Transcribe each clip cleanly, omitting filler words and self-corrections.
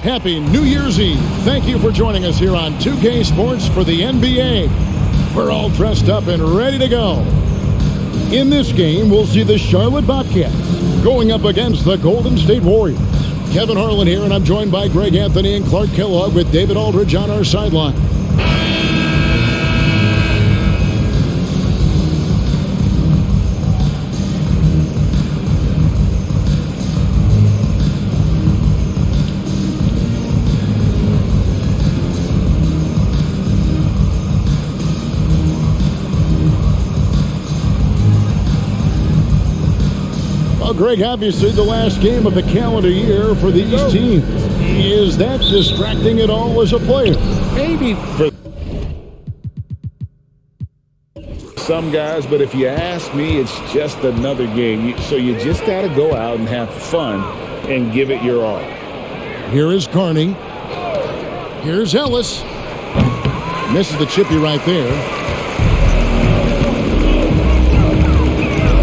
Happy New Year's Eve. Thank you for joining us here on 2K Sports for the NBA. We're all dressed up and ready to go. In this game, we'll see the Charlotte Bobcats going up against the Golden State Warriors. Kevin Harlan here, and I'm joined by Greg Anthony and Clark Kellogg with David Aldridge on our sideline. Greg, obviously the last game of the calendar year for these teams. Is that distracting at all as a player? Maybe for some guys, but if you ask me, it's just another game. So you just got to go out and have fun and give it your all. Here is Carney. Here's Ellis. Misses the chippy right there.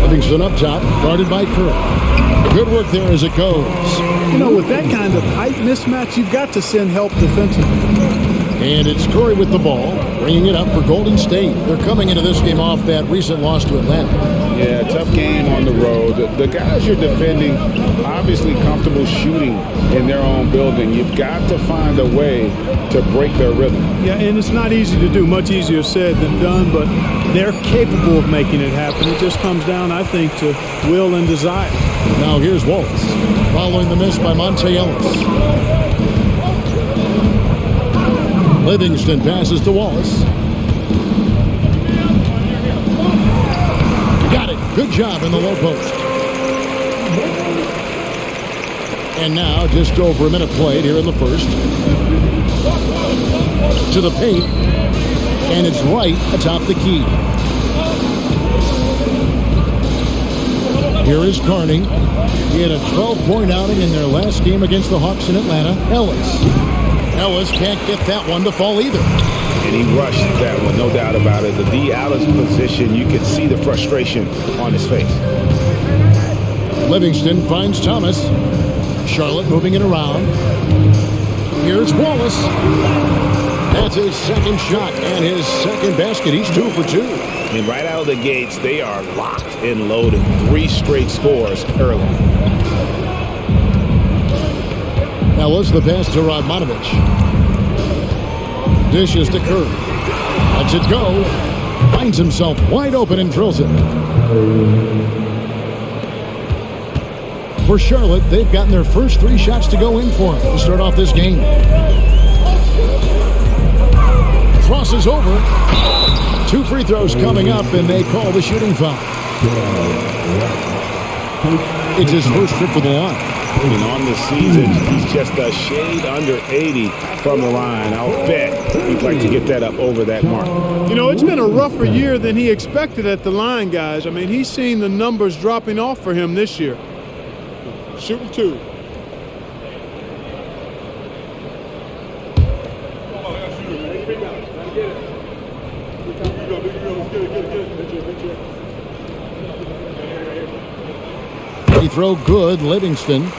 Livingston up top, guarded by Kerr. Good work there as it goes. You know, with that kind of height mismatch, you've got to send help defensively. And it's Curry with the ball, bringing it up for Golden State. They're coming into this game off that recent loss to Atlanta. Yeah, tough game on the road. The guys you're defending, obviously comfortable shooting in their own building. You've got to find a way to break their rhythm. Yeah, and it's not easy to do. Much easier said than done, but they're capable of making it happen. It just comes down, I think, to will and desire. Now here's Wallace, following the miss by Monte Ellis. Livingston passes to Wallace. Got it. Good job in the low post. And now just over a minute played here in the first. To the paint. And it's right atop the key. Here is Carney. He had a 12-point outing in their last game against the Hawks in Atlanta. Ellis can't get that one to fall either. And he rushed that one, no doubt about it. The Ellis position, you could see the frustration on his face. Livingston finds Thomas. Charlotte moving it around. Here's Wallace. That's his second shot and his second basket. He's 2 for 2. And right out of the gates, they are locked and loaded. 3 straight scores early. Ellis the pass to Radmanovic. Dishes to Kerr. Lets it go. Finds himself wide open and drills it. For Charlotte, they've gotten their first 3 shots to go in for him to start off this game. Crosses over. 2 free throws coming up, and they call the shooting foul. It's his first trip to the line. And on the season, he's just a shade under 80 from the line. I'll bet he'd like to get that up over that mark. You know, it's been a rougher year than he expected at the line, guys. I mean, he's seen the numbers dropping off for him this year. Shooting 2. Free throw good, Livingston.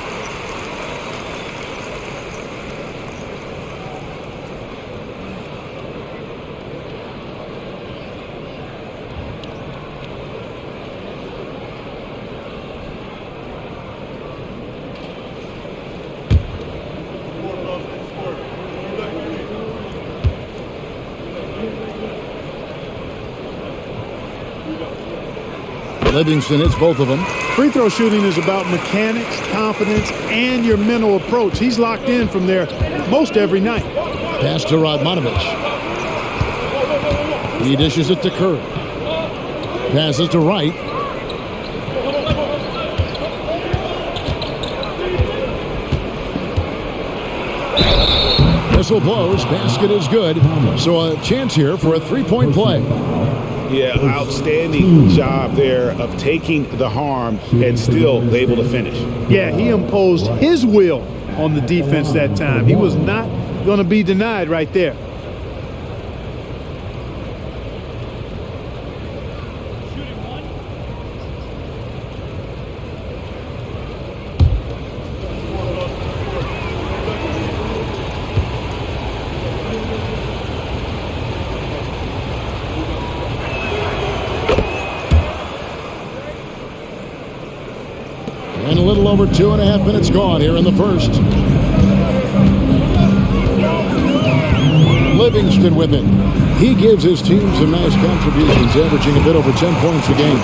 Livingston hits both of them. Free throw shooting is about mechanics, confidence, and your mental approach. He's locked in from there most every night. Pass to Radmanovic. He dishes it to Kerr. Passes to Wright. Whistle blows. Basket is good. So a chance here for a 3-point play. Yeah, outstanding job there of taking the harm and still able to finish. Yeah, he imposed his will on the defense that time. He was not going to be denied right there. And a little over 2.5 minutes gone here in the first. Livingston with it. He gives his team some nice contributions, averaging a bit over 10 points a game.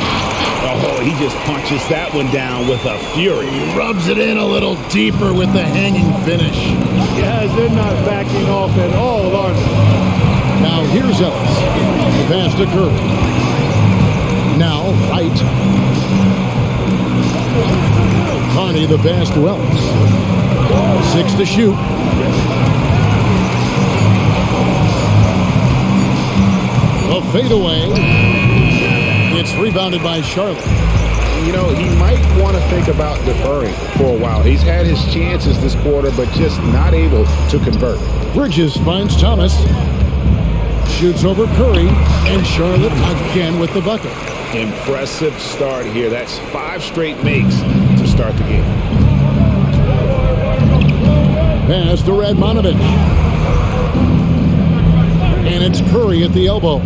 Oh, he just punches that one down with a fury. He rubs it in a little deeper with the hanging finish. Guys, they're not backing off at all, are they? Now here's Ellis. The pass to Curry. Now Wright. Carney the pass to Ellis. 6 to shoot. A fadeaway. It's rebounded by Charlotte. You know, he might want to think about deferring for a while. He's had his chances this quarter, but just not able to convert. Bridges finds Thomas. Shoots over Curry. And Charlotte again with the bucket. Impressive start here. That's 5 straight makes to start the game. Pass to Radmanovich. And it's Curry at the elbow.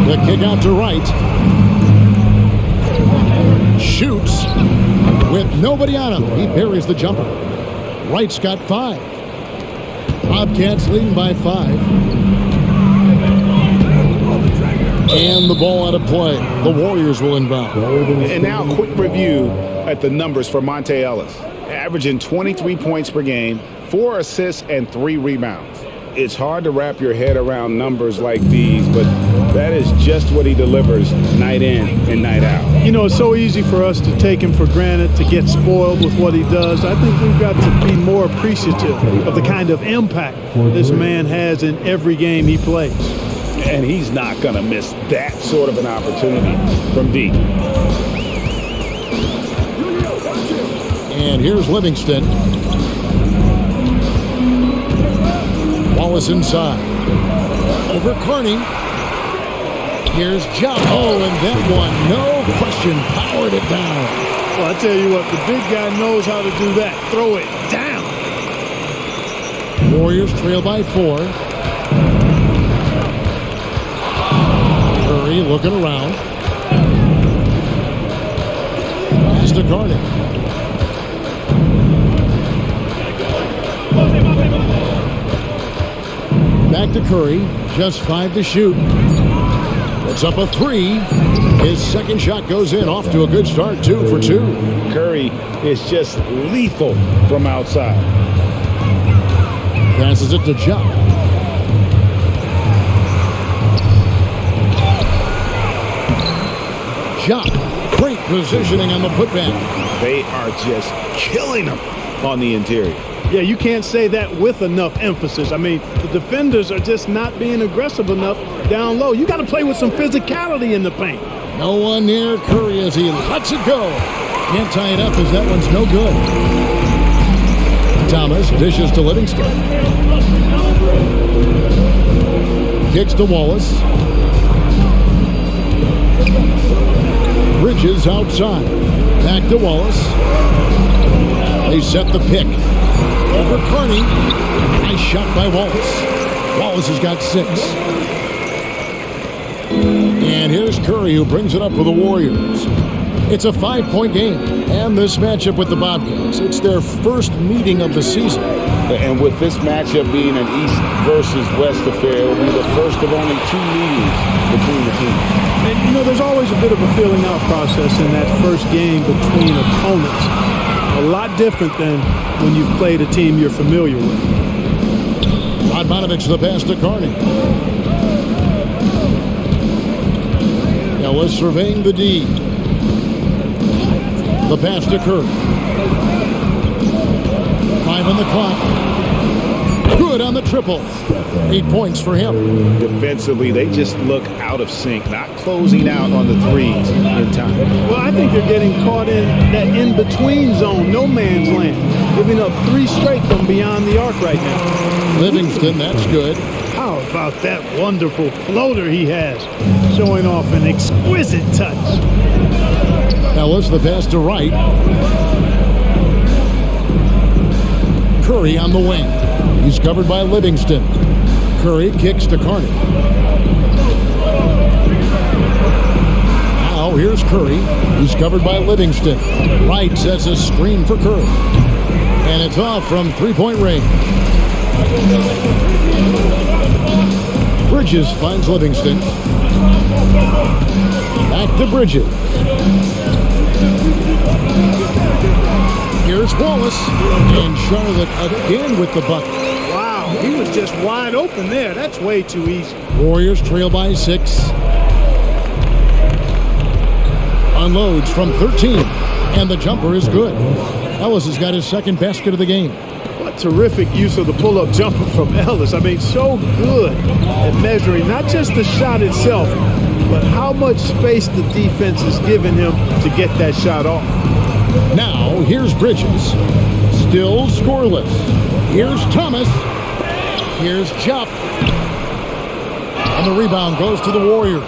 The kick out to Wright. Shoots with nobody on him. He buries the jumper. Wright's got 5. Bobcats leading by 5. And the ball out of play. The Warriors will inbound. And now a quick review at the numbers for Monte Ellis. Averaging 23 points per game, 4 assists, and 3 rebounds. It's hard to wrap your head around numbers like these, but that is just what he delivers night in and night out. You know, it's so easy for us to take him for granted, to get spoiled with what he does. I think we've got to be more appreciative of the kind of impact this man has in every game he plays. And he's not going to miss that sort of an opportunity from deep. And here's Livingston. Wallace inside. Over Carney. Here's John. Oh, and that one, no question, powered it down. Well, I tell you what, the big guy knows how to do that. Throw it down. Warriors trail by 4. Curry looking around. Pass to Carney. Back to Curry, just 5 to shoot. It's up a 3. His second shot goes in, off to a good start, 2 for 2. Curry is just lethal from outside. Passes it to Ja. Ja, great positioning on the putback. They are just killing him on the interior. Yeah, you can't say that with enough emphasis. I mean, the defenders are just not being aggressive enough down low. You got to play with some physicality in the paint. No one near Curry as he lets it go. Can't tie it up as that one's no good. Thomas dishes to Livingston. Kicks to Wallace. Bridges outside. Back to Wallace. They set the pick. Over Carney. Nice shot by Wallace. Wallace has got 6. And here's Curry, who brings it up for the Warriors. It's a 5-point game. And this matchup with the Bobcats, it's their first meeting of the season. And with this matchup being an East versus West affair, it will be the first of only 2 meetings between the teams. And, you know, there's always a bit of a filling out process in that first game between opponents. A lot different than when you've played a team you're familiar with. Radmanovich the pass to Carney. Ellis surveying the D. The pass to Curry. 5 on the clock. Good on the triple. 8 points for him. Defensively, they just look out of sync, not closing out on the threes in time. Well, I think they're getting caught in that in-between zone, no man's land, giving up 3 straight from beyond the arc right now. Livingston, that's good. How about that wonderful floater he has, showing off an exquisite touch. Ellis the pass to Wright. Curry on the wing. He's covered by Livingston. Curry kicks to Carney. Now here's Curry. He's covered by Livingston. Wright sets a screen for Curry. And it's off from three-point range. Bridges finds Livingston. Back to Bridges. Here's Wallace. And Charlotte again with the bucket. Wow, he was just wide open there. That's way too easy. Warriors trail by 6. Unloads from 13. And the jumper is good. Ellis has got his second basket of the game. What terrific use of the pull-up jumper from Ellis. I mean, so good at measuring not just the shot itself, but how much space the defense is giving him to get that shot off. Now, here's Bridges. Still scoreless. Here's Thomas. Here's Jupp. And the rebound goes to the Warriors.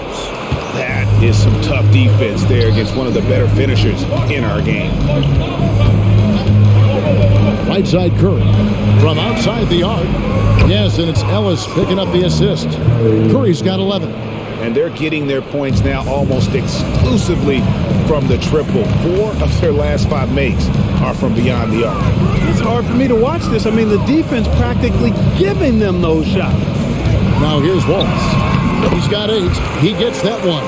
That is some tough defense there against one of the better finishers in our game. Right side Curry. From outside the arc. Yes, and it's Ellis picking up the assist. Curry's got 11. And they're getting their points now almost exclusively from the triple. 4 of their last 5 makes are from beyond the arc. It's hard for me to watch this. I mean, the defense practically giving them those shots. Now here's Wallace. He's got 8. He gets that one.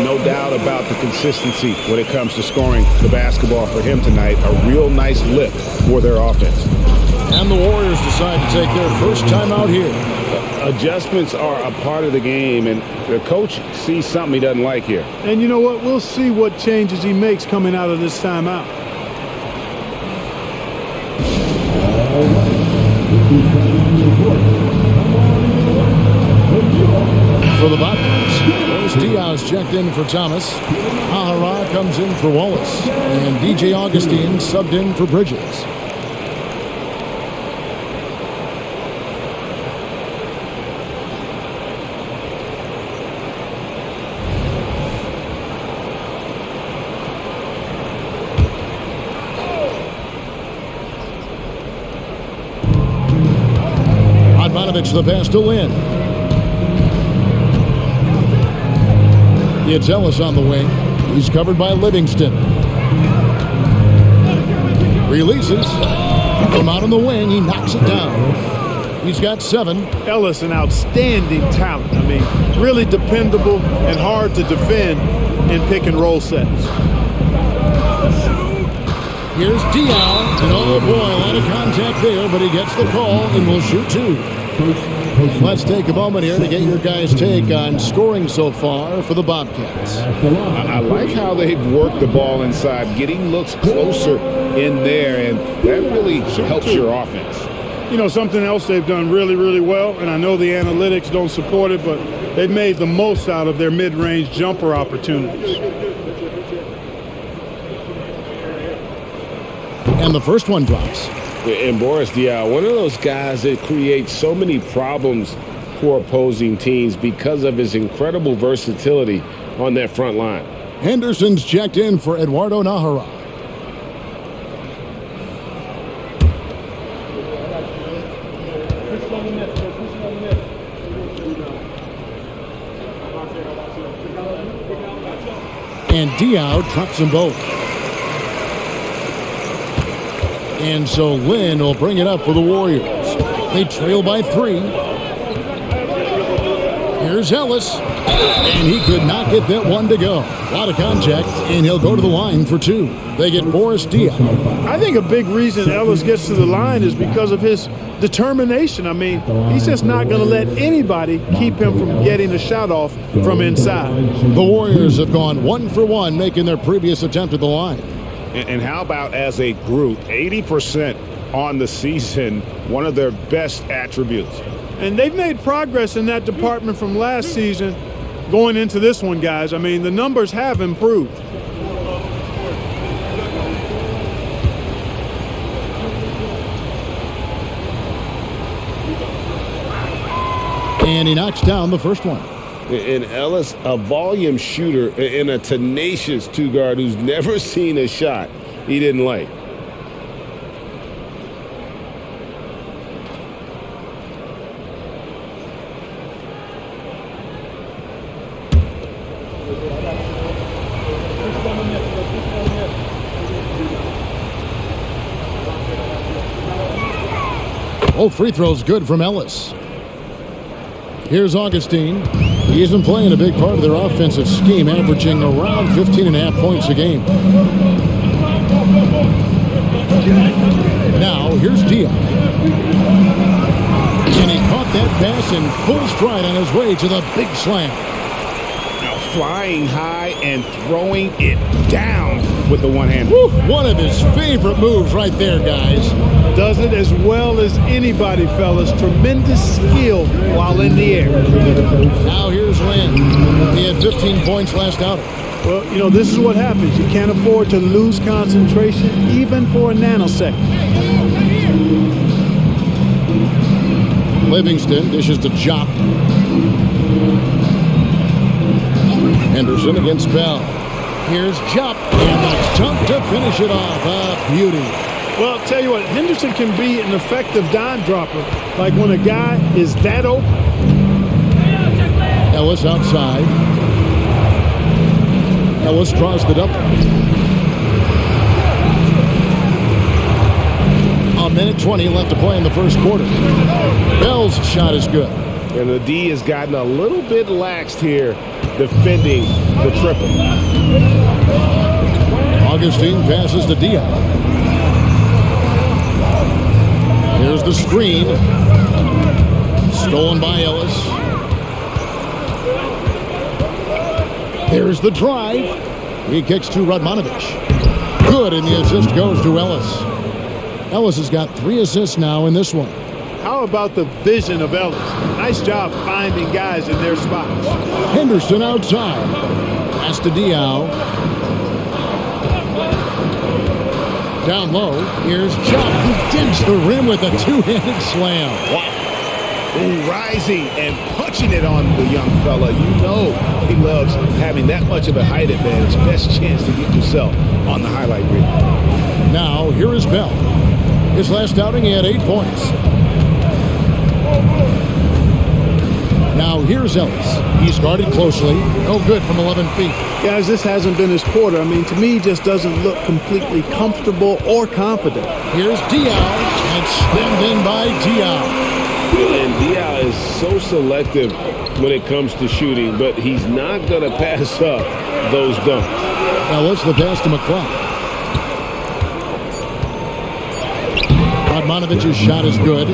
No doubt about the consistency when it comes to scoring the basketball for him tonight. A real nice lift for their offense. And the Warriors decide to take their first time out here. Adjustments are a part of the game, and the coach sees something he doesn't like here. And you know what? We'll see what changes he makes coming out of this timeout. For the Bobcats, Diaz checked in for Thomas. Ahara comes in for Wallace. And DJ Augustine subbed in for Bridges. Radmanovich the pass to Lynn. It's Ellis on the wing. He's covered by Livingston. Releases. From out on the wing, he knocks it down. He's got 7. Ellis, an outstanding talent. I mean, really dependable and hard to defend in pick and roll sets. Here's Diaz. And oh boy, a lot of contact there, but he gets the call and will shoot 2. Let's take a moment here to get your guys' take on scoring so far for the Bobcats. I like how they've worked the ball inside, getting looks closer in there, and that really helps your offense. You know, something else they've done really, really well, and I know the analytics don't support it, but they've made the most out of their mid-range jumper opportunities. And the first one drops. And Boris Diaw, one of those guys that creates so many problems for opposing teams because of his incredible versatility on that front line. Henderson's checked in for Eduardo Nahara. And Diaw traps them both. And so Lynn will bring it up for the Warriors. They trail by 3. Here's Ellis. And he could not get that one to go. A lot of contact, and he'll go to the line for 2. They get Boris Diaw. I think a big reason Ellis gets to the line is because of his determination. I mean, he's just not going to let anybody keep him from getting a shot off from inside. The Warriors have gone 1 for 1, making their previous attempt at the line. And how about as a group, 80% on the season, one of their best attributes. And they've made progress in that department from last season going into this one, guys. I mean, the numbers have improved. And he knocks down the first one. And Ellis, a volume shooter and a tenacious two-guard who's never seen a shot he didn't like. Both free throws good from Ellis. Here's Augustine. He isn't playing a big part of their offensive scheme, averaging around 15.5 points a game. Now, here's Diaz. And he caught that pass in full stride on his way to the big slam. Now flying high and throwing it down with the one hand. One of his favorite moves right there, guys. Does it as well as anybody, fellas. Tremendous skill while in the air. Now here's Lynn. He had 15 points last outing. Well, you know, this is what happens. You can't afford to lose concentration even for a nanosecond. Livingston dishes to Jop. Henderson against Bell. Here's Jop. And the dunk to finish it off. A beauty. Well, I'll tell you what, Henderson can be an effective dime dropper. Like when a guy is that open. Ellis outside. Ellis draws the double. A minute 20 left to play in the first quarter. Bell's shot is good. And the D has gotten a little bit laxed here defending the triple. Augustine passes to Diaz. Here's the screen. Stolen by Ellis. Here's the drive. He kicks to Radmanovich. Good, and the assist goes to Ellis. Ellis has got 3 assists now in this one. How about the vision of Ellis? Nice job finding guys in their spots. Henderson outside. Pass to Diaz. Down low. Here's Chuck, who digs the rim with a two-handed slam. Wow. Ooh, rising and punching it on the young fella. You know he loves having that much of a height advantage. Best chance to get yourself on the highlight reel. Now, here is Bell. His last outing, he had 8 points. Now, here's Ellis. He's guarded closely. No good from 11 feet. Guys, this hasn't been his quarter. I mean, to me, he just doesn't look completely comfortable or confident. Here's Diaz, and slammed in by Diaz. And Diaz is so selective when it comes to shooting, but he's not going to pass up those dunks. Now, what's the pass to McCloud? Radmanovich's shot is good.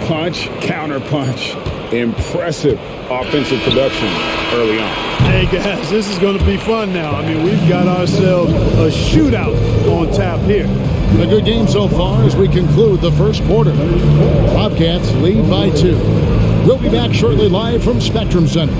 Punch, counter punch. Impressive offensive production early on. Hey, guys, this is going to be fun now. I mean, we've got ourselves a shootout on tap here. A good game so far as we conclude the first quarter. Bobcats lead by 2. We'll be back shortly live from Spectrum Center.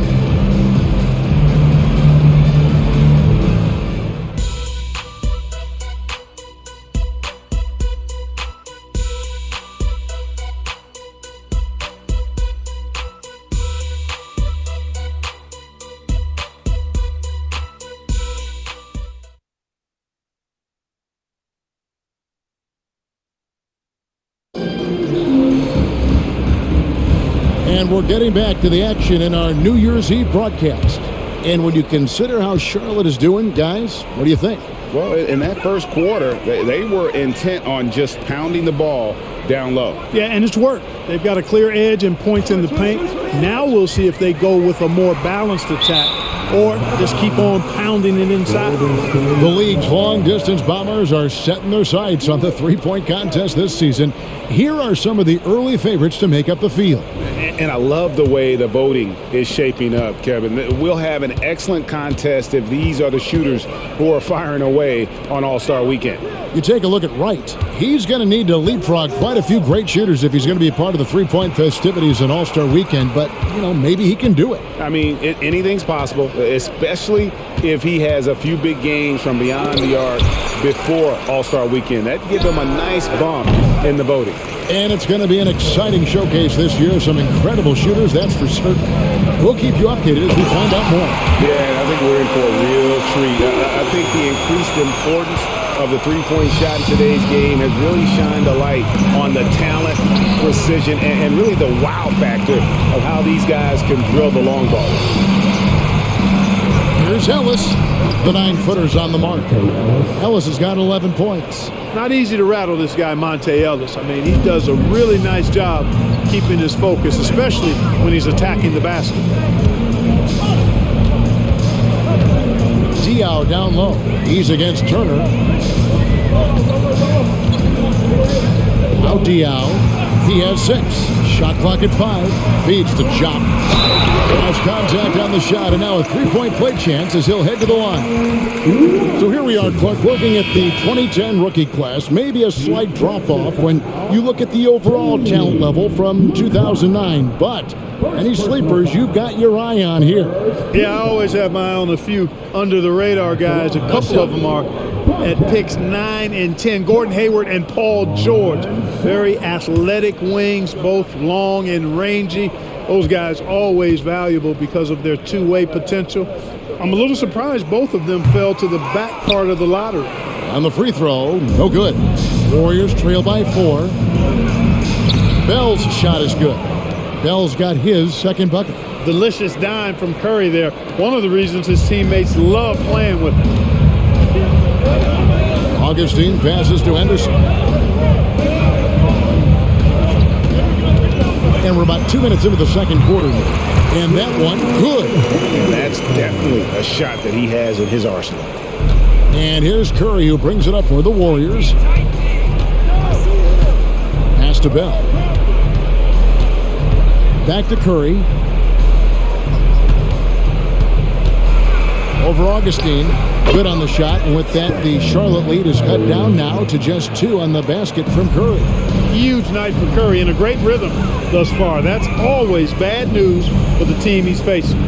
And we're getting back to the action in our New Year's Eve broadcast. And when you consider how Charlotte is doing, guys, what do you think? Well, in that first quarter, they were intent on just pounding the ball down low. Yeah, and it's worked. They've got a clear edge and points in the paint. Now we'll see if they go with a more balanced attack or just keep on pounding it inside. The league's long-distance bombers are setting their sights on the three-point contest this season. Here are some of the early favorites to make up the field. And I love the way the voting is shaping up, Kevin. We'll have an excellent contest if these are the shooters who are firing away on All-Star Weekend. You take a look at Wright. He's going to need to leapfrog quite a few great shooters if he's going to be a part of the three-point festivities on All-Star Weekend. But, you know, maybe he can do it. I mean, anything's possible, especially if he has a few big games from beyond the arc before All-Star Weekend. That'd give him a nice bump in the voting. And it's going to be an exciting showcase this year. Some incredible shooters, that's for certain. We'll keep you updated as we find out more. Yeah, I think we're in for a real treat. I think the increased importance of the three-point shot in today's game has really shined a light on the talent, precision, and really the wow factor of how these guys can drill the long ball. Here's Ellis. The 9-footer's on the mark. Ellis has got 11 points. Not easy to rattle this guy, Monte Ellis. I mean, he does a really nice job keeping his focus, especially when he's attacking the basket. Diaw down low. He's against Turner. Now Diaw. He has 6. Shot clock at 5. Feeds to Chop. Has contact on the shot, and now a 3-point play chance as he'll head to the line. So here we are, Clark, looking at the 2010 rookie class. Maybe a slight drop-off when you look at the overall talent level from 2009. But any sleepers you've got your eye on here? Yeah, I always have my eye on a few under-the-radar guys. A couple of them are at picks 9 and 10. Gordon Hayward and Paul George. Very athletic wings, both long and rangy. Those guys always valuable because of their two-way potential. I'm a little surprised both of them fell to the back part of the lottery. On the free throw, no good. Warriors trail by 4. Bell's shot is good. Bell's got his second bucket. Delicious dime from Curry there. One of the reasons his teammates love playing with him. Augustine passes to Henderson. And we're about 2 minutes into the second quarter. And that one, good. And that's definitely a shot that he has in his arsenal. And here's Curry, who brings it up for the Warriors. Pass to Bell. Back to Curry. Over Augustine. Good on the shot. And with that, the Charlotte lead is cut down now to just 2 on the basket from Curry. Huge night for Curry and a great rhythm thus far. That's always bad news for the team he's facing.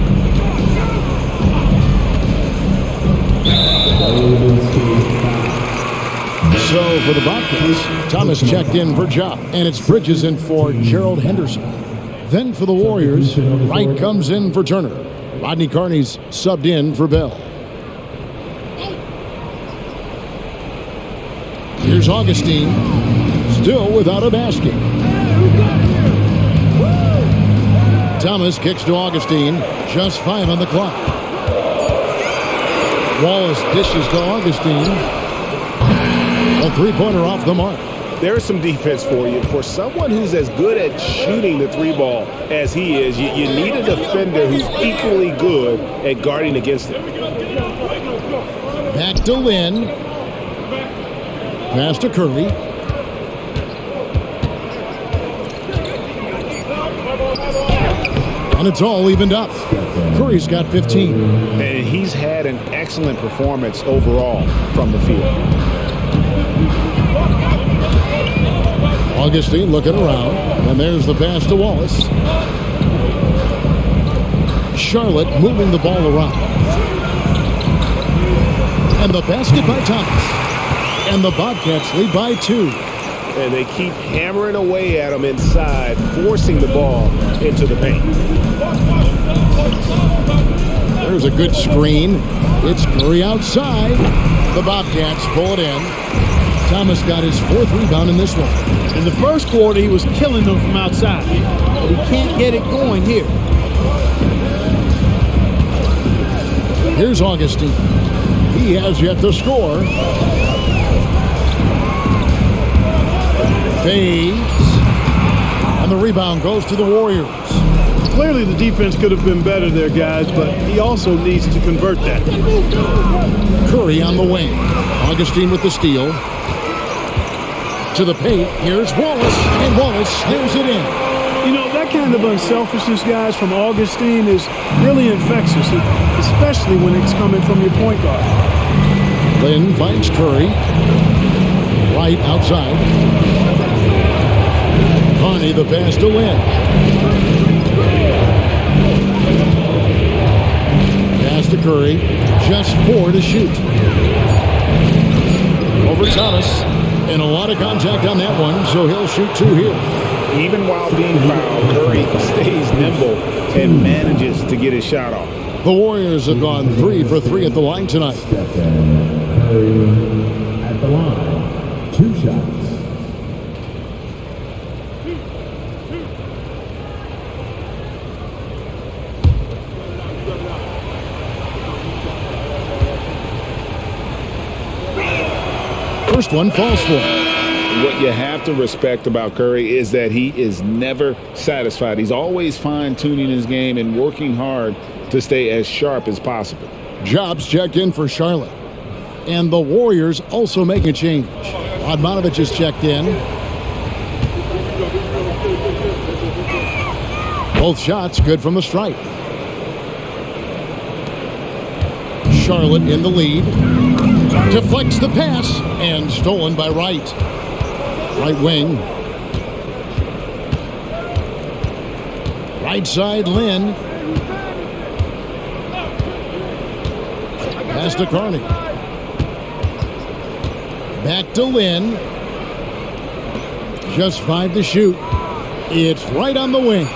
So for the Bobcats, Thomas checked in for Ja, and it's Bridges in for Gerald Henderson. Then for the Warriors, Wright comes in for Turner. Rodney Carney's subbed in for Bell. Here's Augustine, still without a basket. Thomas kicks to Augustine, just 5 on the clock. Wallace dishes to Augustine. A 3-pointer off the mark. There's some defense for you. For someone who's as good at shooting the 3-ball as he is, you need a defender who's equally good at guarding against him. Back to Lynn. Pass to Curry. And it's all evened up. Curry's got 15. And he's had an excellent performance overall from the field. Augustine looking around. And there's the pass to Wallace. Charlotte moving the ball around. And the basket by Thomas. And the Bobcats lead by 2. And they keep hammering away at him inside, forcing the ball into the paint. There's a good screen. It's Curry outside. The Bobcats pull it in. Thomas got his 4th rebound in this one. In the first quarter, he was killing them from outside. But he can't get it going here. Here's Augustine. He has yet to score. Fades. And the rebound goes to the Warriors. Clearly the defense could have been better there, guys, but he also needs to convert that. Curry on the wing. Augustine with the steal. To the paint. Here's Wallace. And Wallace slams it in. You know, that kind of unselfishness, guys, from Augustine is really infectious, especially when it's coming from your point guard. Lynn finds Curry. Right outside. Carney the pass to Lynn. Pass to Curry. Just 4 to shoot. Over Thomas. And a lot of contact on that one, so he'll shoot 2 here. Even while being fouled, Curry stays nimble and manages to get his shot off. The Warriors have gone 3 for 3 at the line tonight. Curry at the line. 2 shots. first one falls for him. What you have to respect about Curry is that he is never satisfied. He's always fine-tuning his game and working hard to stay as sharp as possible. Jobs checked in for Charlotte. And the Warriors also make a change. Odmanovic is checked in. Both shots good from the stripe. Charlotte in the lead. Deflects the pass and stolen by Wright. Right wing. Right side, Lynn. Pass to Carney. Back to Lynn. Just 5 to shoot. It's right on the wing.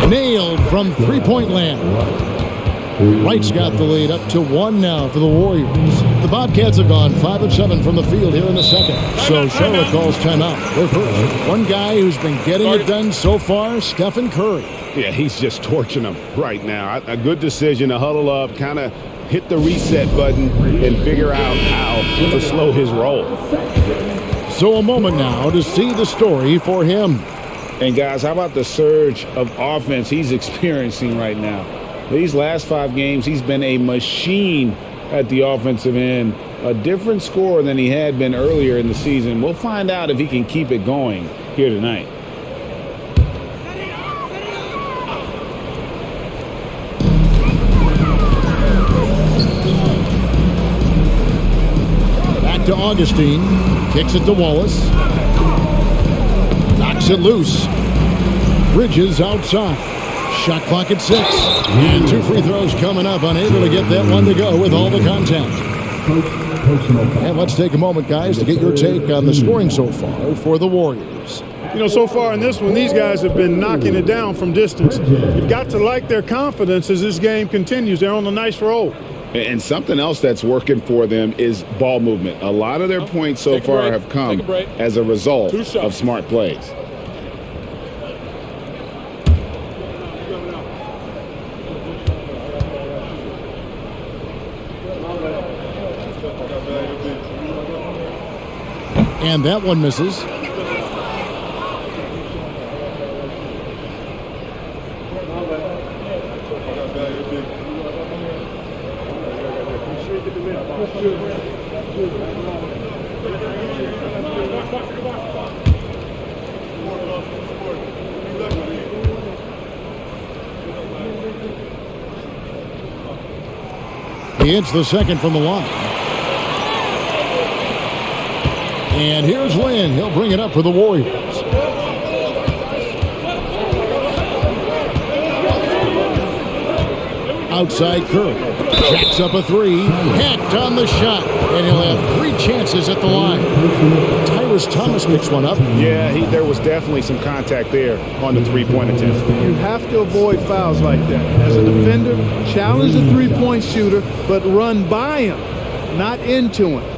Nailed from three-point land. Wright's got the lead up to 1 now for the Warriors. The Bobcats have gone 5 of 7 from the field here in the second. So Charlotte calls timeout. They're first. One guy who's been getting it done so far, Stephen Curry. Yeah, he's just torching them right now. A good decision to huddle up, kind of hit the reset button and figure out how to slow his roll. So a moment now to see the story for him. And guys, how about the surge of offense he's experiencing right now? These last 5 games, he's been a machine at the offensive end. A different scorer than he had been earlier in the season. We'll find out if he can keep it going here tonight. Back to Augustine. Kicks it to Wallace. Knocks it loose. Bridges outside. Shot clock at 6. And 2 free throws coming up. Unable to get that one to go with all the contact. And let's take a moment, guys, to get your take on the scoring so far for the Warriors. You know, so far in this one, these guys have been knocking it down from distance. You've got to like their confidence as this game continues. They're on a nice roll. And something else that's working for them is ball movement. A lot of their points so far have come as a result of smart plays. And that one misses. He hits the second from the line. And here's Lynn. He'll bring it up for the Warriors. Outside Curry. Jacks up a 3. Hacked on the shot. And he'll have 3 chances at the line. Tyrus Thomas picks one up. Yeah, there was definitely some contact there on the 3-point attempt. You have to avoid fouls like that. As a defender, challenge the 3-point shooter, but run by him, not into him.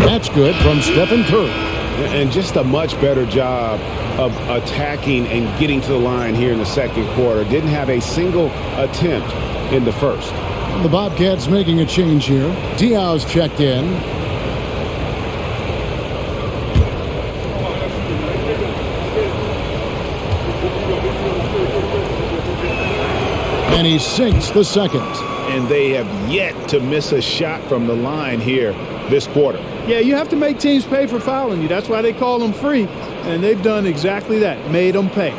That's good from Stephen Curry. And just a much better job of attacking and getting to the line here in the second quarter. Didn't have a single attempt in the first. The Bobcats making a change here. Diaz checked in. And he sinks the second. And they have yet to miss a shot from the line here this quarter. Yeah, you have to make teams pay for fouling you. That's why they call them free. And they've done exactly that, made them pay.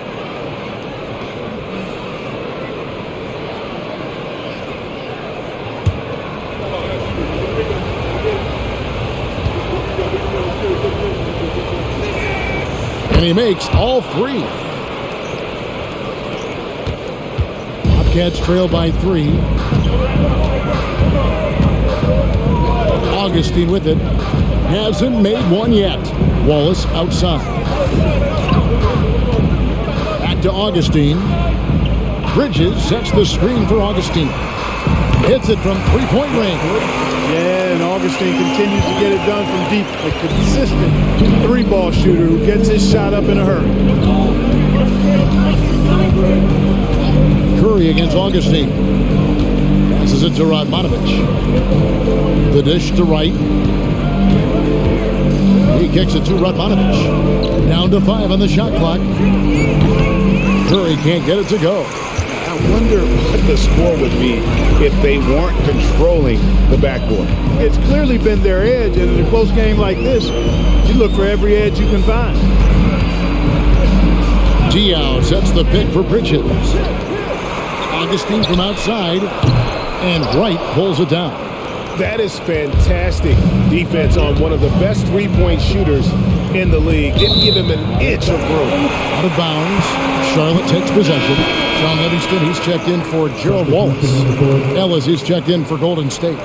And he makes all 3. Bobcats trail by 3. Augustine with it. Hasn't made one yet. Wallace outside. Back to Augustine. Bridges sets the screen for Augustine. Hits it from three-point range. Yeah, and Augustine continues to get it done from deep. A consistent three-ball shooter who gets his shot up in a hurry. Curry against Augustine. Passes it to Radmanovich. The dish to Wright. He kicks it to Radmanovich. Down to 5 on the shot clock. Curry can't get it to go. I wonder what the score would be if they weren't controlling the backboard. It's clearly been their edge, and in a close game like this, you look for every edge you can find. Diao sets the pick for Bridges. Augustine from outside, and Wright pulls it down. That is fantastic defense on one of the best three-point shooters in the league. Didn't give him an inch of room. Out of bounds. Charlotte takes possession. John Livingston, he's checked in for Gerald Wallace. Ellis, he's checked in for Golden State.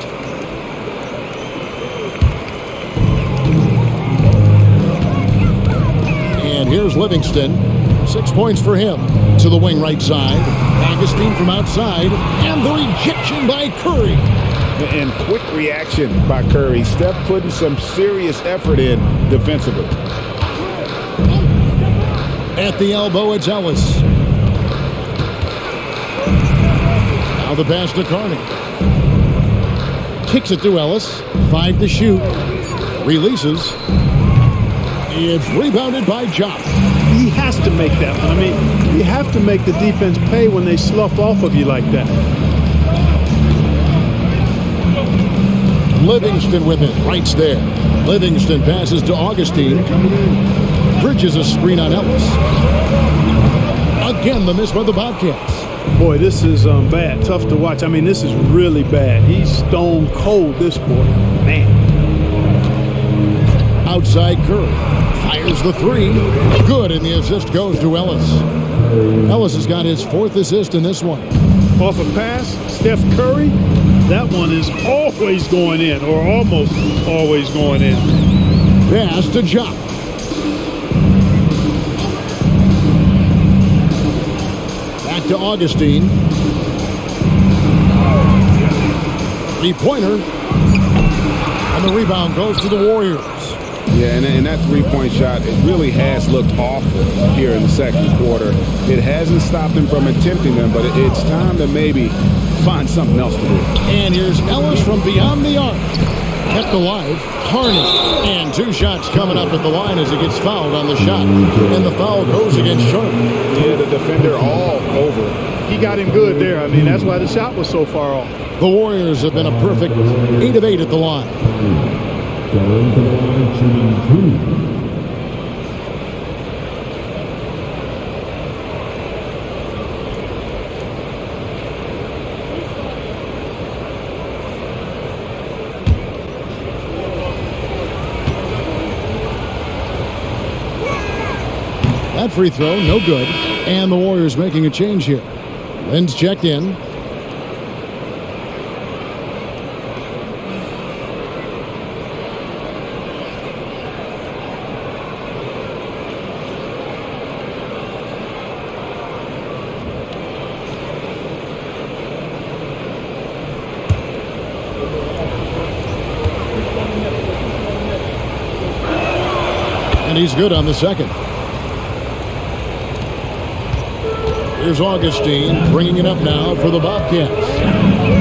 And here's Livingston. 6 points for him. To the wing right side. Augustine from outside. And the rejection by Curry. And quick reaction by Curry. Steph putting some serious effort in defensively. At the elbow, it's Ellis. Now the pass to Carney. Kicks it to Ellis. 5 to shoot. Releases. It's rebounded by Jock. He has to make that one. I mean, you have to make the defense pay when they slough off of you like that. Livingston with it. Wright's there. Livingston passes to Augustine. Bridges a screen on Ellis. Again, the miss by the Bobcats. Boy, this is bad. Tough to watch. I mean, this is really bad. He's stone cold this quarter. Man. Outside Curry. Fires the three. Good, and the assist goes to Ellis. Ellis has got his 4th assist in this one. Off a pass, Steph Curry, that one is always going in, or almost always going in. Pass to Jock. Back to Augustine. Three-pointer. And the rebound goes to the Warriors. Yeah, and that three-point shot, it really has looked awful here in the second quarter. It hasn't stopped him from attempting them, but it's time to maybe find something else to do. And here's Ellis from beyond the arc. Kept alive. Harney. And 2 shots coming up at the line as he gets fouled on the shot. And the foul goes against Charlotte. Yeah, the defender all over. He got him good there. I mean, that's why the shot was so far off. The Warriors have been a perfect 8 of 8 at the line. Going to the line, shooting 2. That free throw, no good. And the Warriors making a change here. Lynn's checked in. And he's good on the second. Here's Augustine bringing it up now for the Bobcats.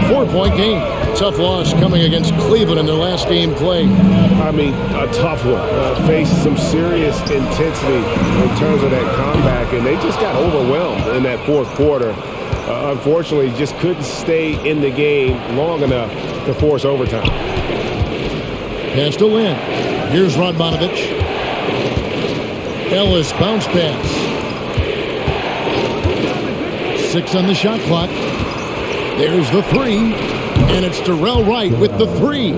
4-point game. Tough loss coming against Cleveland in their last game played. I mean, a tough one. Faced some serious intensity in terms of that comeback, and they just got overwhelmed in that fourth quarter. Unfortunately, just couldn't stay in the game long enough to force overtime. Pass to Lynn. Here's Radmanovich. Ellis bounce pass. 6 on the shot clock. There's the 3. And it's Terrell Wright with the 3.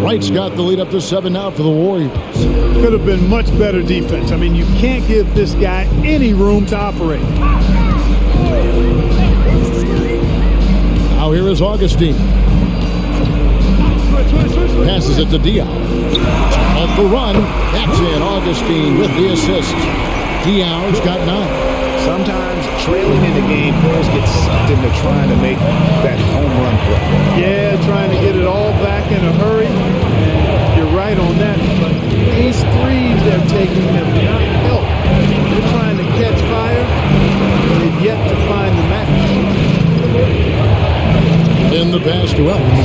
Wright's got the lead up to 7 now for the Warriors. Could have been much better defense. I mean, you can't give this guy any room to operate. Now here is Augustine. Passes it to Diao. Off the run. That's in. Augustine with the assist. Diao's got 9. Sometimes trailing in the game, players get sucked into trying to make that home run play. Yeah, trying to get it all back in a hurry. And you're right on that. But these threes they're taking have not helped. They're trying to catch fire. They've yet to find the match. In the pass to Ellis.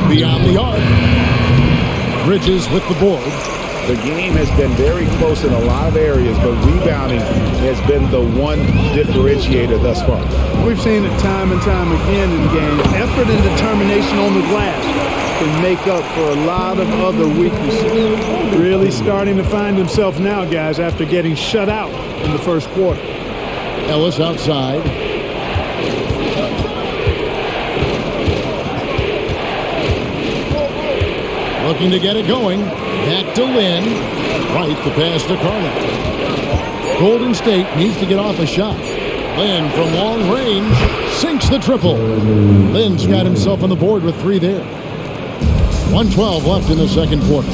Beyond the arc. Bridges with the board. The game has been very close in a lot of areas, but rebounding has been the one differentiator thus far. We've seen it time and time again in games. Effort and determination on the glass can make up for a lot of other weaknesses. Really starting to find himself now, guys, after getting shut out in the first quarter. Ellis outside. Looking to get it going. Back to Lynn. Right, the pass to Carter. Golden State needs to get off a shot. Lynn from long range sinks the triple. Lynn's got himself on the board with 3 there. 1:12 left in the second quarter.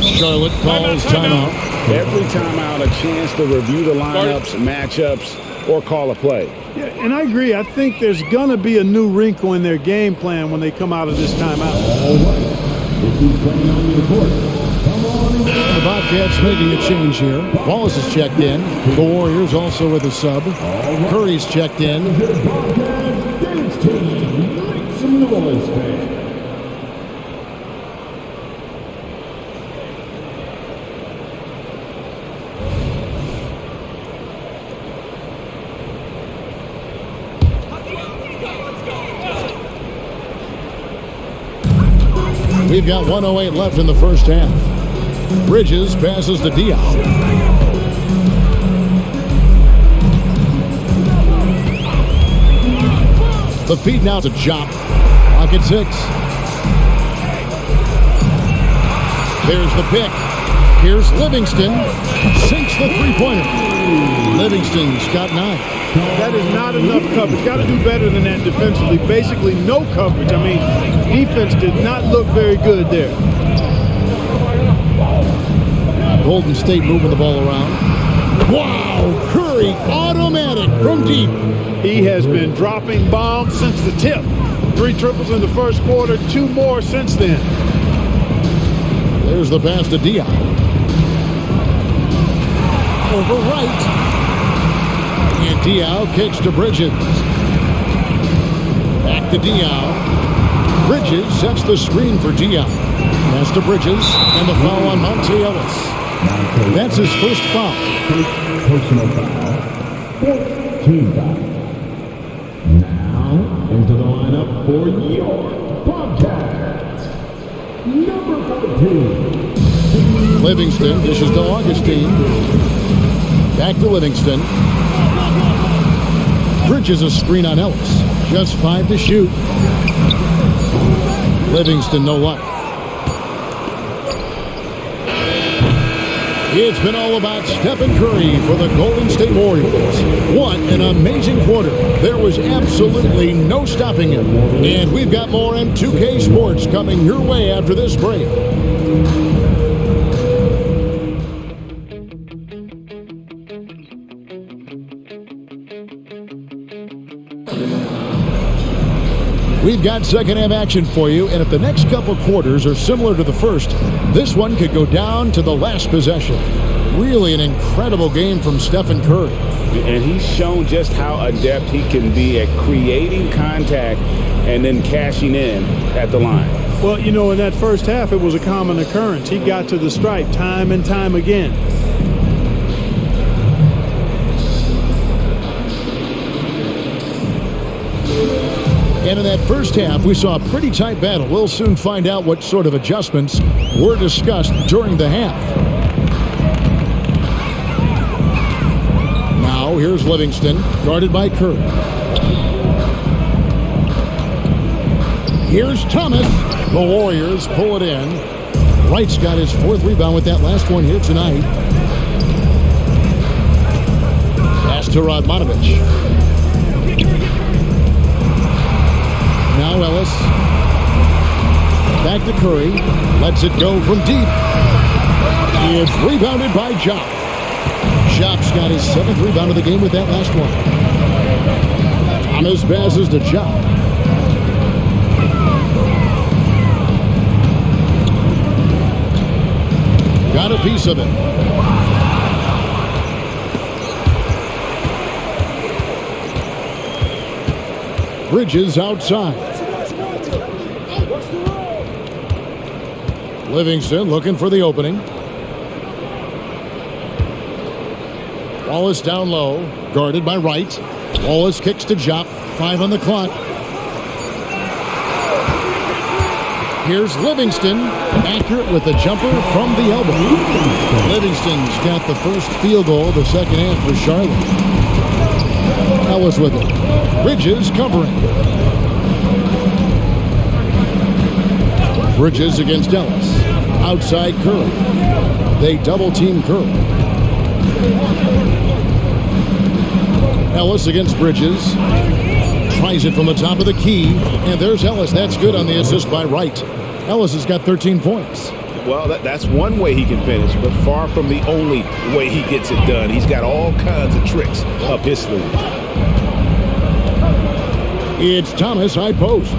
Charlotte calls timeout. Every timeout, a chance to review the lineups, matchups, or call a play. Yeah, and I agree. I think there's going to be a new wrinkle in their game plan when they come out of this timeout. All right. If he's playing on the court, come on in. The Bobcats making a change here. Wallace is checked in. The Warriors also with a sub. Curry's checked in. The Bobcats dance team. Make some noise, fans. We've got 1:08 left in the first half. Bridges passes to Diaz. The feed now to Jop. Pocket 6. There's the pick. Here's Livingston. Sinks the three-pointer. Livingston's got 9. That is not enough coverage. Got to do better than that defensively. Basically no coverage. I mean, defense did not look very good there. Golden State moving the ball around. Wow! Curry automatic from deep. He has been dropping bombs since the tip. 3 triples in the first quarter, 2 more since then. There's the pass to Diaz. Over right. And Diaz kicks to Bridges. Back to Diaz. Bridges sets the screen for Diaz. Pass to Bridges. And the foul on Monte Ellis. That's his first foul. Personal foul. 14 foul. Now into the lineup for your Bobcats. Number 14. Livingston dishes to Augustine. Back to Livingston. Bridges a screen on Ellis. Just 5 to shoot. Livingston no luck. It's been all about Stephen Curry for the Golden State Warriors. What an amazing quarter. There was absolutely no stopping him. And we've got more M2K Sports coming your way after this break. We've got second half action for you, and if the next couple quarters are similar to the first, this one could go down to the last possession. Really an incredible game from Stephen Curry. And he's shown just how adept he can be at creating contact and then cashing in at the line. Well, you know, in that first half, it was a common occurrence. He got to the stripe time and time again. And in that first half, we saw a pretty tight battle. We'll soon find out what sort of adjustments were discussed during the half. Now, here's Livingston, guarded by Curry. Here's Thomas. The Warriors pull it in. Wright's got his 4th rebound with that last one here tonight. Pass to Radmanovich. Now Ellis. Back to Curry. Lets it go from deep. It's rebounded by Jop. Jop's got his 7th rebound of the game with that last one. Thomas passes to Jop. Got a piece of it. Bridges outside. Livingston looking for the opening. Wallace down low, guarded by Wright. Wallace kicks to Jop, 5 on the clock. Here's Livingston, accurate with the jumper from the elbow. Livingston's got the first field goal of the second half for Charlotte. Ellis with it. Bridges covering. Bridges against Ellis. Outside Curry. They double-team Curry. Ellis against Bridges. Tries it from the top of the key. And there's Ellis. That's good on the assist by Wright. Ellis has got 13 points. Well, that's one way he can finish, but far from the only way he gets it done. He's got all kinds of tricks up his sleeve. It's Thomas, high post.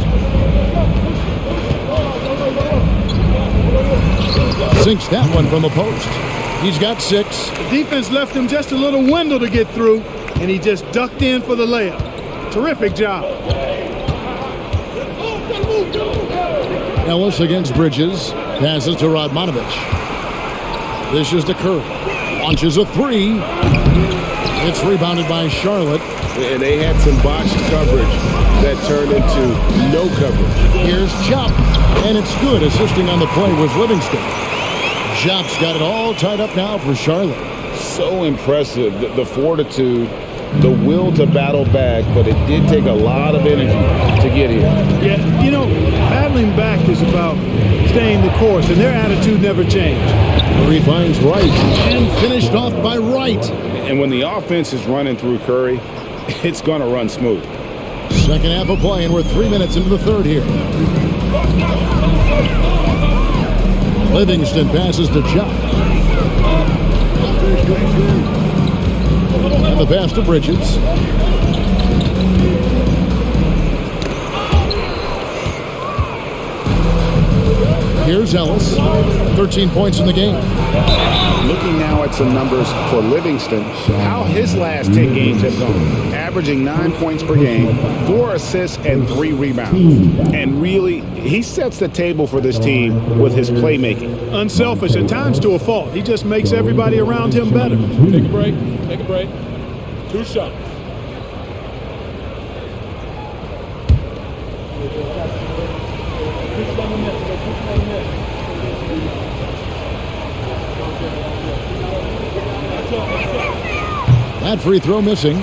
Sinks that one from the post. He's got 6. The defense left him just a little window to get through, and he just ducked in for the layup. Terrific job. Ellis against Bridges. Passes to Radmanovich. This is to Curry. Launches a 3. It's rebounded by Charlotte. And they had some botched coverage that turned into no coverage. Here's Jop. And it's good. Assisting on the play was Livingston. Jop's got it all tied up now for Charlotte. So impressive, the fortitude, the will to battle back, but it did take a lot of energy to get here. Yeah, you know, battling back is about staying the course, and their attitude never changed. Curry finds Wright, and finished off by Wright. And when the offense is running through Curry, it's going to run smooth. Second half of play, and we're 3 minutes into the third here. Livingston passes to Jop. And the pass to Bridges. Here's Ellis. 13 points in the game. Looking now at some numbers for Livingston, how his last 10 games have gone. Averaging 9 points per game, 4 assists, and 3 rebounds. And really, he sets the table for this team with his playmaking. Unselfish, at times to a fault. He just makes everybody around him better. Take a break. Take a break. 2 shots. That free throw missing.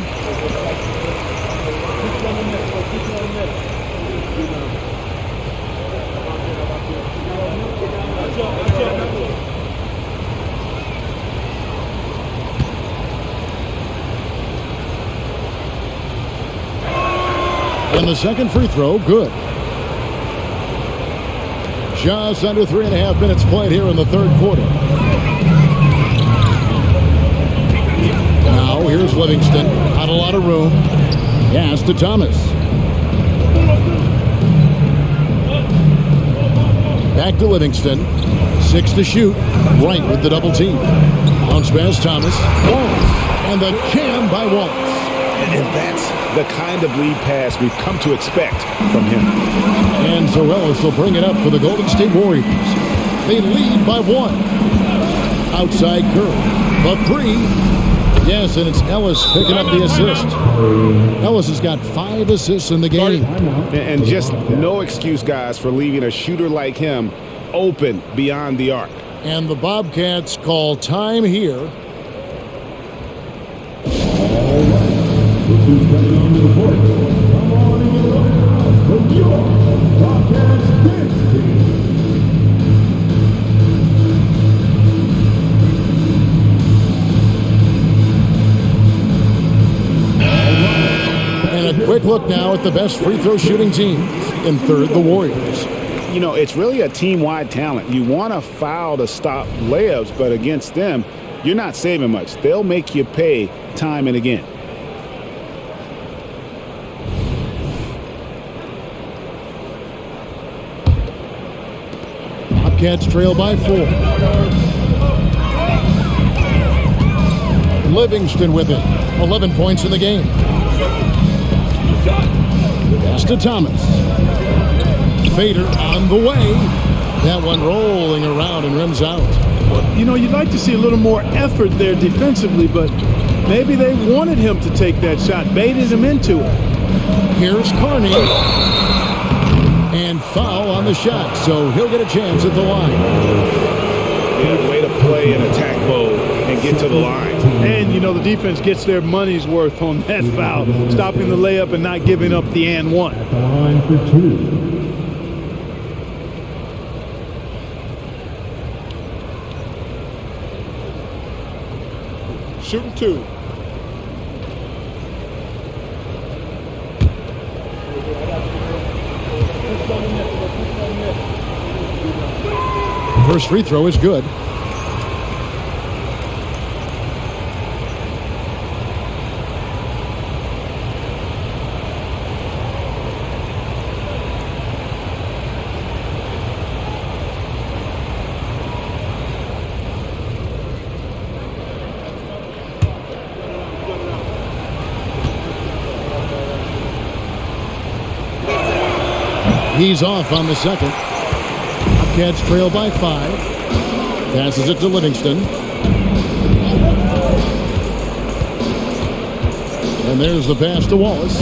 And the second free throw, good. Just under 3.5 minutes played here in the third quarter. Now here's Livingston. Not a lot of room. Pass to Thomas. Back to Livingston. 6 to shoot. Right with the double team. Bounce pass Thomas. Wallace. And the jam by Wallace. And that's the kind of lead pass we've come to expect from him. And so Ellis will bring it up for the Golden State Warriors. They lead by 1. Outside Curry. The 3. Yes, and it's Ellis picking up the assist. Ellis has got 5 assists in the game. And just no excuse, guys, for leaving a shooter like him open beyond the arc. And the Bobcats call time here. Who's coming onto the court? Come on and get it up. The York Bobcats dance team. And a quick look now at the best free throw shooting team. In third, the Warriors. You know, it's really a team-wide talent. You want to foul to stop layups, but against them, you're not saving much. They'll make you pay time and again. Bobcats trail by 4. Livingston with it. 11 points in the game. Pass to Thomas. Fader on the way. That one rolling around and rims out. You know, you'd like to see a little more effort there defensively, but maybe they wanted him to take that shot, baited him into it. Here's Carney. And foul on the shot, so he'll get a chance at the line. Yeah, way to play in attack mode and get to the line. And, you know, the defense gets their money's worth on that foul, stopping the layup and not giving up the and one. At the line for 2. Shooting 2. First free throw is good. He's off on the second. Bobcats trail by 5. Passes it to Livingston. And there's the pass to Wallace.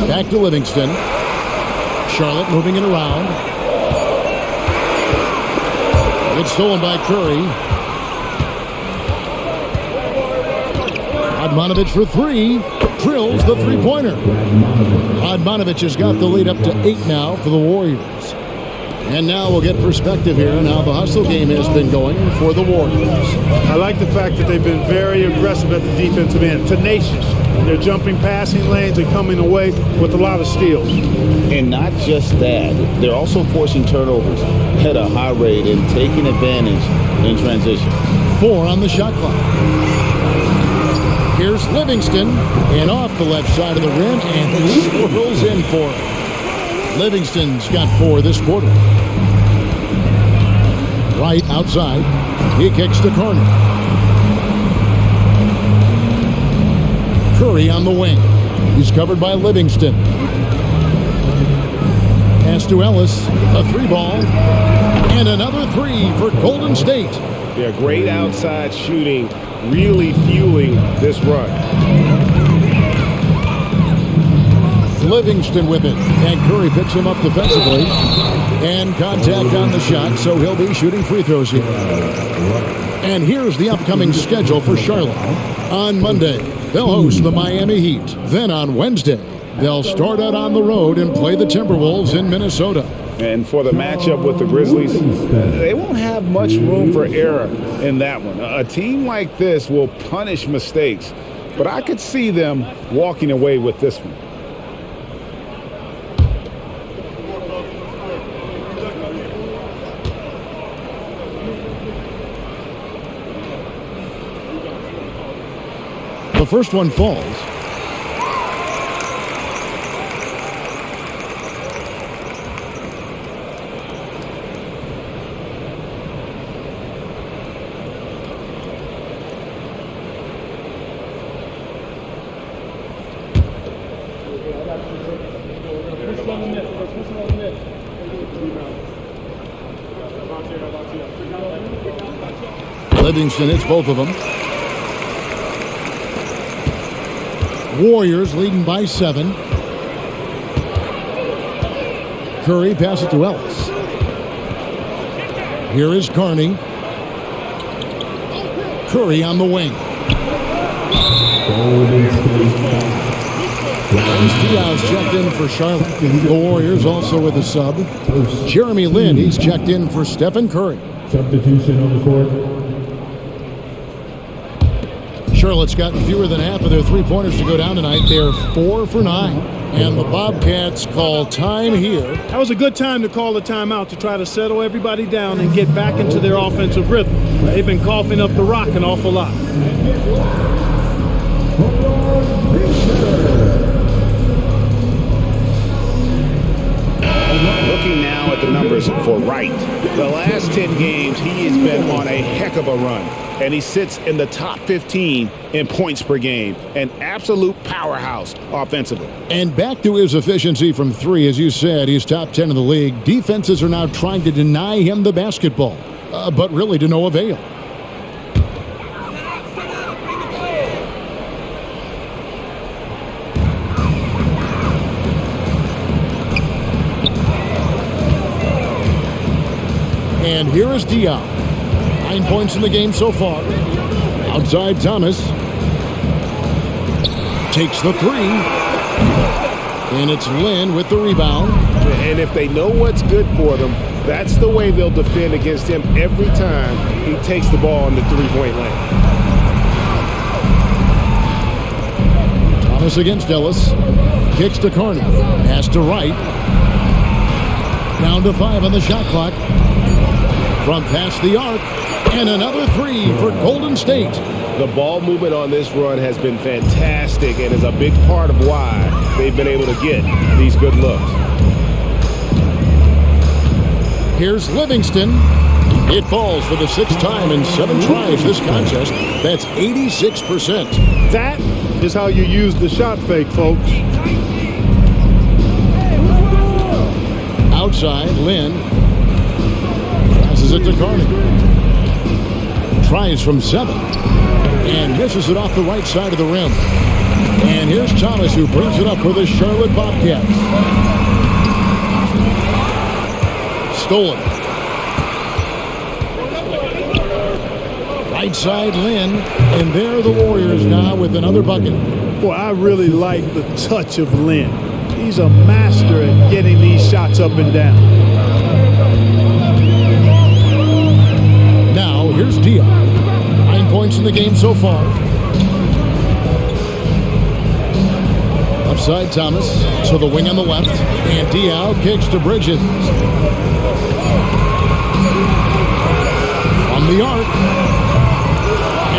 Back to Livingston. Charlotte moving it around. It's stolen by Curry. Admonovich for 3. Drills the three-pointer. Admonovich has got the lead up to 8 now for the Warriors. And now we'll get perspective here on how the hustle game has been going for the Warriors. I like the fact that they've been very aggressive at the defensive end, tenacious. They're jumping passing lanes and coming away with a lot of steals. And not just that, they're also forcing turnovers at a high rate and taking advantage in transition. 4 on the shot clock. Here's Livingston, and off the left side of the rim, and he swirls in for it. Livingston's got 4 this quarter. Right outside, he kicks to Carney. Curry on the wing. He's covered by Livingston. Pass to Ellis, a 3-ball, and another 3 for Golden State. Yeah, great outside shooting, really fueling this run. Livingston with it, and Curry picks him up defensively. And contact on the shot, so he'll be shooting free throws here. And here's the upcoming schedule for Charlotte. On Monday, they'll host the Miami Heat. Then on Wednesday, they'll start out on the road and play the Timberwolves in Minnesota. And for the matchup with the Grizzlies, they won't have much room for error in that one. A team like this will punish mistakes, but I could see them walking away with this one. The first one falls. Livingston hits both of them. Warriors leading by 7. Curry passes it to Ellis. Here is Carney. Curry on the wing. Diaz checked in for Charlotte. The Warriors also with a sub. Jeremy Lin, he's checked in for Stephen Curry. Substitution on the court. Charlotte's gotten fewer than half of their three-pointers to go down tonight. They're 4 for 9. And the Bobcats call time here. That was a good time to call a timeout to try to settle everybody down and get back into their offensive rhythm. They've been coughing up the rock an awful lot. Looking now at the numbers for Wright. The last 10 games, he has been on a heck of a run. And he sits in the top 15 in points per game. An absolute powerhouse offensively. And back to his efficiency from three. As you said, he's top 10 in the league. Defenses are now trying to deny him the basketball, but really to no avail. And here is Dion. 9 points in the game so far. Outside Thomas. Takes the three. And it's Lynn with the rebound. And if they know what's good for them, that's the way they'll defend against him every time he takes the ball in the three-point lane. Thomas against Ellis. Kicks to Carney. Pass to Wright. Down to 5 on the shot clock. From past the arc. And another three for Golden State. The ball movement on this run has been fantastic and is a big part of why they've been able to get these good looks. Here's Livingston. It falls for the 6th time in 7 tries this contest. That's 86%. That is how you use the shot fake, folks. Outside, Lynn. Passes it to Carney. Tries from 7. And misses it off the right side of the rim. And here's Thomas, who brings it up for the Charlotte Bobcats. Stolen. Right side, Lynn. And there are the Warriors now with another bucket. Boy, I really like the touch of Lynn. He's a master at getting these shots up and down. Now, here's Dion. 9 points in the game so far. Upside Thomas to the wing on the left. And Diaw kicks to Bridges. From the arc.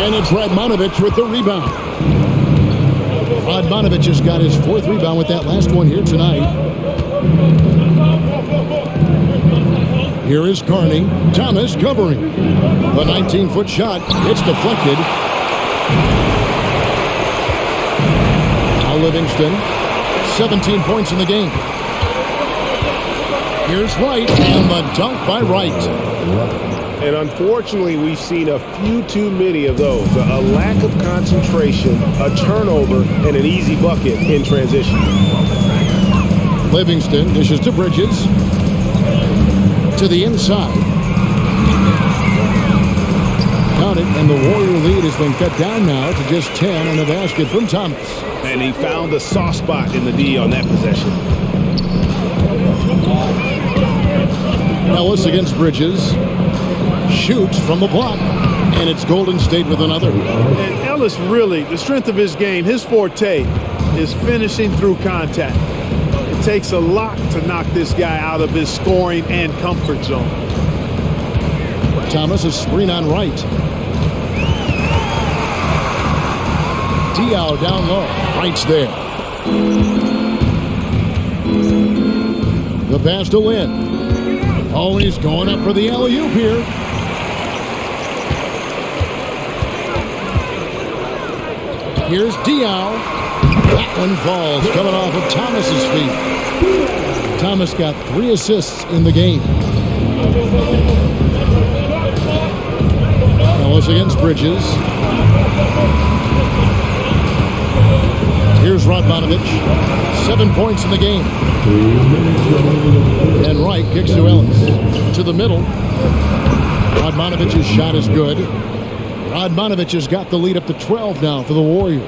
And it's Radmanovich with the rebound. Radmanovich has got his 4th rebound with that last one here tonight. Here is Carney. Thomas covering. The 19-foot shot. It's deflected. Now Livingston. 17 points in the game. Here's Wright. And the dunk by Wright. And unfortunately, we've seen a few too many of those. A lack of concentration, a turnover, and an easy bucket in transition. Livingston dishes to Bridges. To the inside. Count it, and the Warrior lead has been cut down now to just 10 and a basket from Thomas. And he found the soft spot in the D on that possession. Ellis against Bridges. Shoots from the block. And it's Golden State with another. And Ellis really, the strength of his game, his forte is finishing through contact. It takes a lot to knock this guy out of his scoring and comfort zone. Thomas is screen on Wright. Diaw down low. Wright's there. The pass to Lynn. Oh, and he's going up for the alley-oop here. Here's Diaw. That one falls, coming off of Thomas's feet. Thomas got 3 assists in the game. Ellis against Bridges. Here's Radmanovich. 7 points in the game. And Wright kicks to Ellis. To the middle. Radmanovich's shot is good. Radmanovich has got the lead up to 12 now for the Warriors.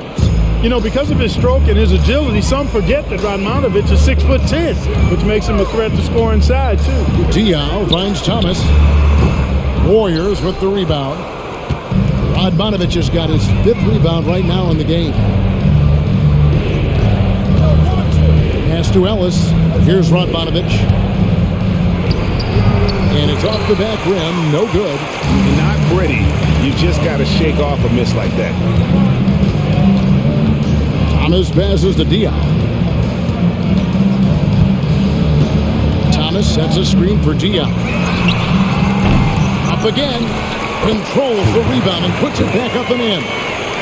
You know, because of his stroke and his agility, some forget that Radmanovich is 6'10", which makes him a threat to score inside, too. Diaw finds Thomas. Warriors with the rebound. Radmanovich has got his 5th rebound right now in the game. Pass to Ellis. Here's Radmanovich. And it's off the back rim. No good. Not pretty. You just got to shake off a miss like that. Thomas passes to Diop. Thomas sets a screen for Diop. Up again. Controls the rebound and puts it back up and in.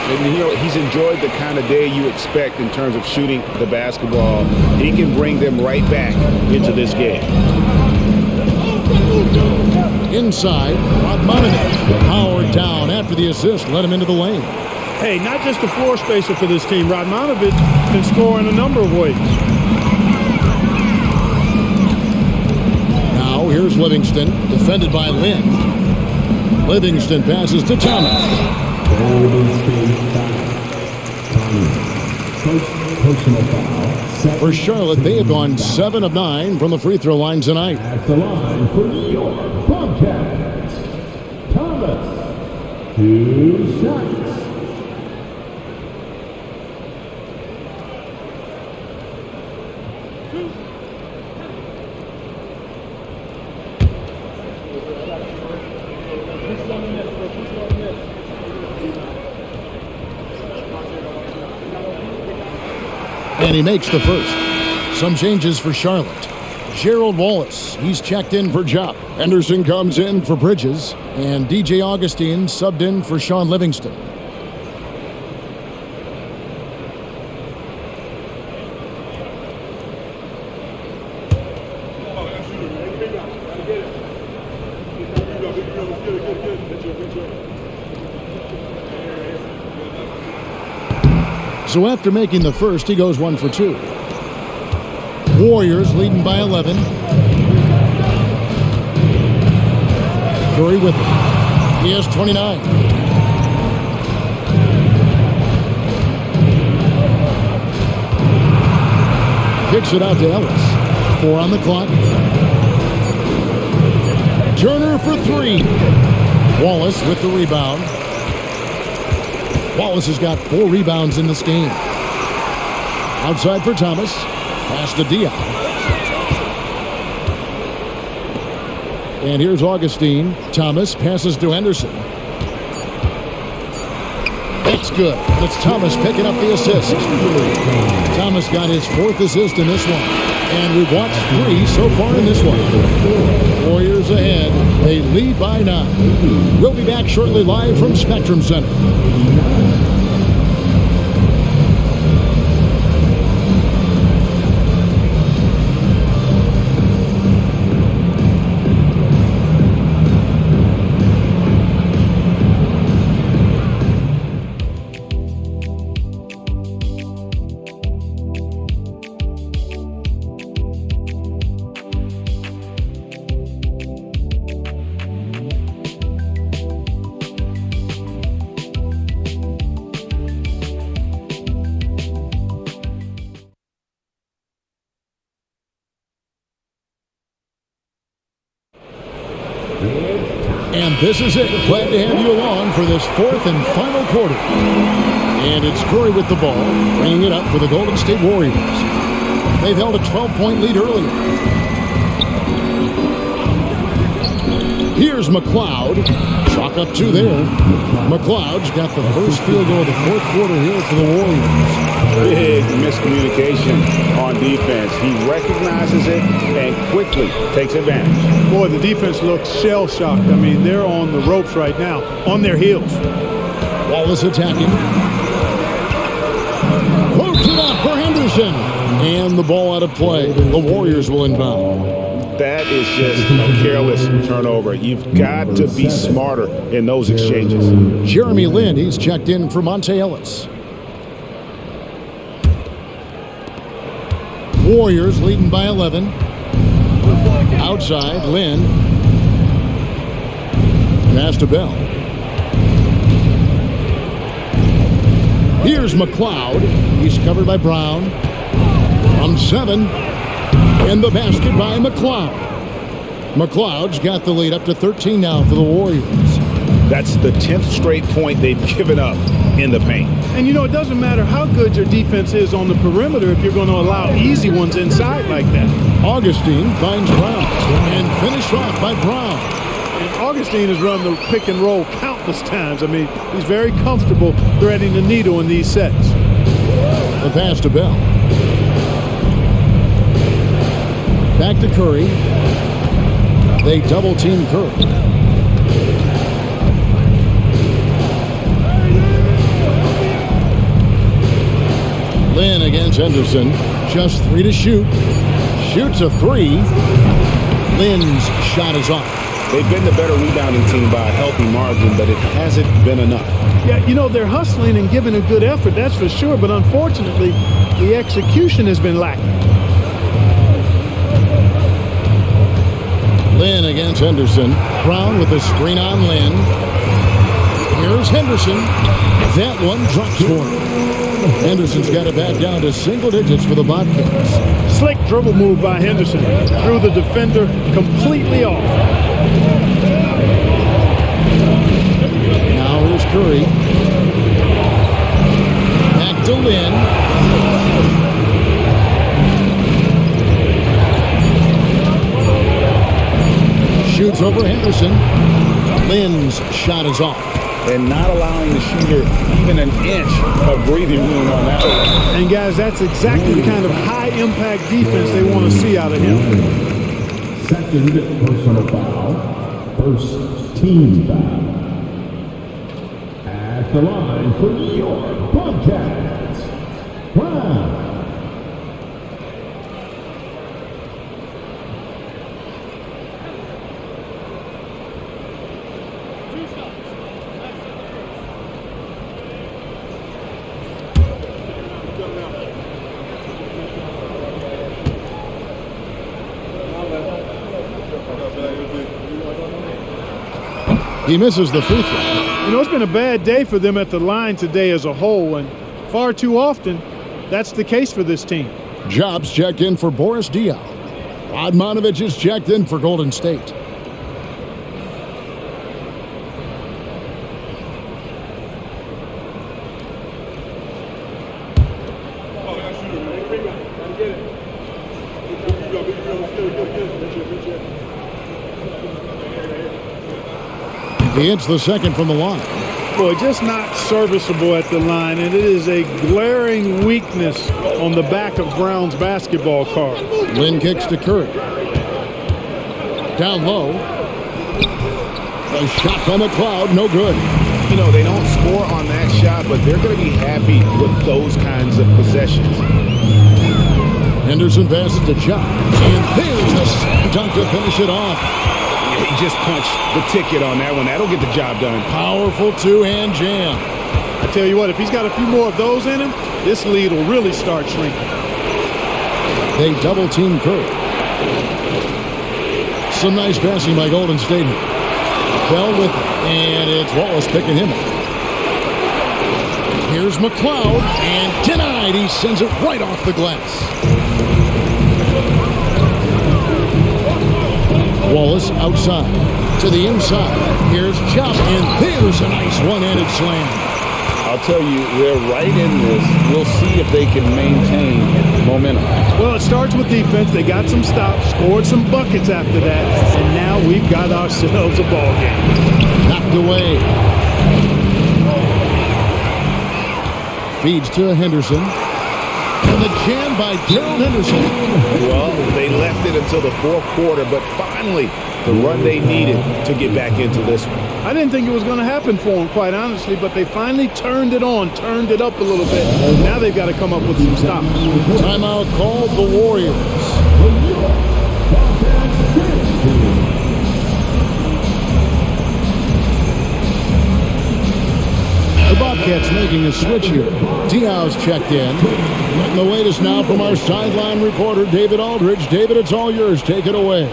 And, you know, he's enjoyed the kind of day you expect in terms of shooting the basketball. He can bring them right back into this game. Inside, Radmanovich powered down after the assist, led him into the lane. Hey, not just a floor spacer for this team. Radmanovich can score in a number of ways. Now here's Livingston, defended by Lynn. Livingston passes to Thomas. Personal foul. For Charlotte, they have gone 7 of 9 from the free throw line tonight. At the line for New York Bobcats, Thomas. 2 shots. And he makes the first. Some changes for Charlotte. Gerald Wallace, he's checked in for Jop. Henderson comes in for Bridges. And DJ Augustine subbed in for Sean Livingston. So after making the first, he goes 1 for 2. Warriors leading by 11. Curry with it. He has 29. Kicks it out to Ellis. 4 on the clock. Turner for 3. Wallace with the rebound. Wallace has got 4 rebounds in this game. Outside for Thomas. Pass to Diop. And here's Augustine. Thomas passes to Henderson. That's good. And it's Thomas picking up the assist. Thomas got his 4th assist in this one. And we've watched 3 so far in this one. Warriors ahead. They lead by 9. We'll be back shortly live from Spectrum Center. And this is it. Glad to have you along for this 4th and final quarter. And it's Curry with the ball, bringing it up for the Golden State Warriors. They've held a 12-point lead earlier. Here's McLeod. Chalk up 2 there. McLeod's got the first field goal of the 4th quarter here for the Warriors. Big miscommunication on defense. He recognizes it and quickly takes advantage. Boy, the defense looks shell-shocked. I mean, they're on the ropes right now, on their heels. Wallace attacking. Quotes it up for Henderson. And the ball out of play. The Warriors will inbound. That is just a careless turnover. You've got to be smarter in those exchanges. Jeremy Lin, he's checked in for Monte Ellis. Warriors leading by 11. Outside, Lin. Pass to Bell. Here's McLeod. He's covered by Brown. From 7. And the basket by McLeod. McLeod's got the lead up to 13 now for the Warriors. That's the 10th straight point they've given up in the paint. And, you know, it doesn't matter how good your defense is on the perimeter if you're going to allow easy ones inside like that. Augustine finds Brown and finished off by Brown. And Augustine has run the pick and roll countless times. I mean, he's very comfortable threading the needle in these sets. The pass to Bell. Back to Curry. They double team Curry. Lynn against Henderson. Just 3 to shoot. Shoots a 3. Lynn's shot is off. They've been the better rebounding team by a healthy margin, but it hasn't been enough. Yeah, you know, they're hustling and giving a good effort, that's for sure. But unfortunately, the execution has been lacking. Lynn against Henderson. Brown with a screen on Lynn. Here's Henderson. That one drops for him. Henderson's got it back down to single digits for the Bobcats. Slick dribble move by Henderson. Threw the defender completely off. Now here's Curry. Back to Lynn. Shoots over Henderson. Lynn's shot is off. And not allowing the shooter even an inch of breathing room on that one. And guys, that's exactly the kind of high-impact defense they want to see out of him. Second personal foul. First team foul. At the line for your Bobcats, Brown. He misses the free throw. You know, it's been a bad day for them at the line today as a whole, and far too often, that's the case for this team. Jobs checked in for Boris Diaw. Radmanovich is checked in for Golden State. He hits the second from the line. Boy, just not serviceable at the line, and it is a glaring weakness on the back of Brown's basketball card. Lynn kicks to Curry. Down low. A shot by McLeod, no good. You know, they don't score on that shot, but they're going to be happy with those kinds of possessions. Henderson passes to Job. And there's the slam dunk to finish it off. He just punched the ticket on that one. That'll get the job done. Powerful two-hand jam. I tell you what, if he's got a few more of those in him, this lead will really start shrinking. They double-team Curry. Some nice passing by Golden State. Bell with it, and it's Wallace picking him up. Here's McLeod, and denied. He sends it right off the glass. Wallace outside to the inside. Here's Chop, and there's a nice one-handed slam. I'll tell you, they're right in this. We'll see if they can maintain momentum. Well, it starts with defense. They got some stops, scored some buckets after that, and now we've got ourselves a ball game. Knocked away. Feeds to Henderson. And the jam by Gerald Henderson. Well, they left it until the fourth quarter, but finally the run they needed to get back into this one. I didn't think it was going to happen for them, quite honestly, but they finally turned it on, turned it up a little bit. Now they've got to come up with some stops. Timeout called the Warriors. The Bobcats making a switch here. Diaw's checked in. And the latest now from our sideline reporter, David Aldridge. David, it's all yours. Take it away.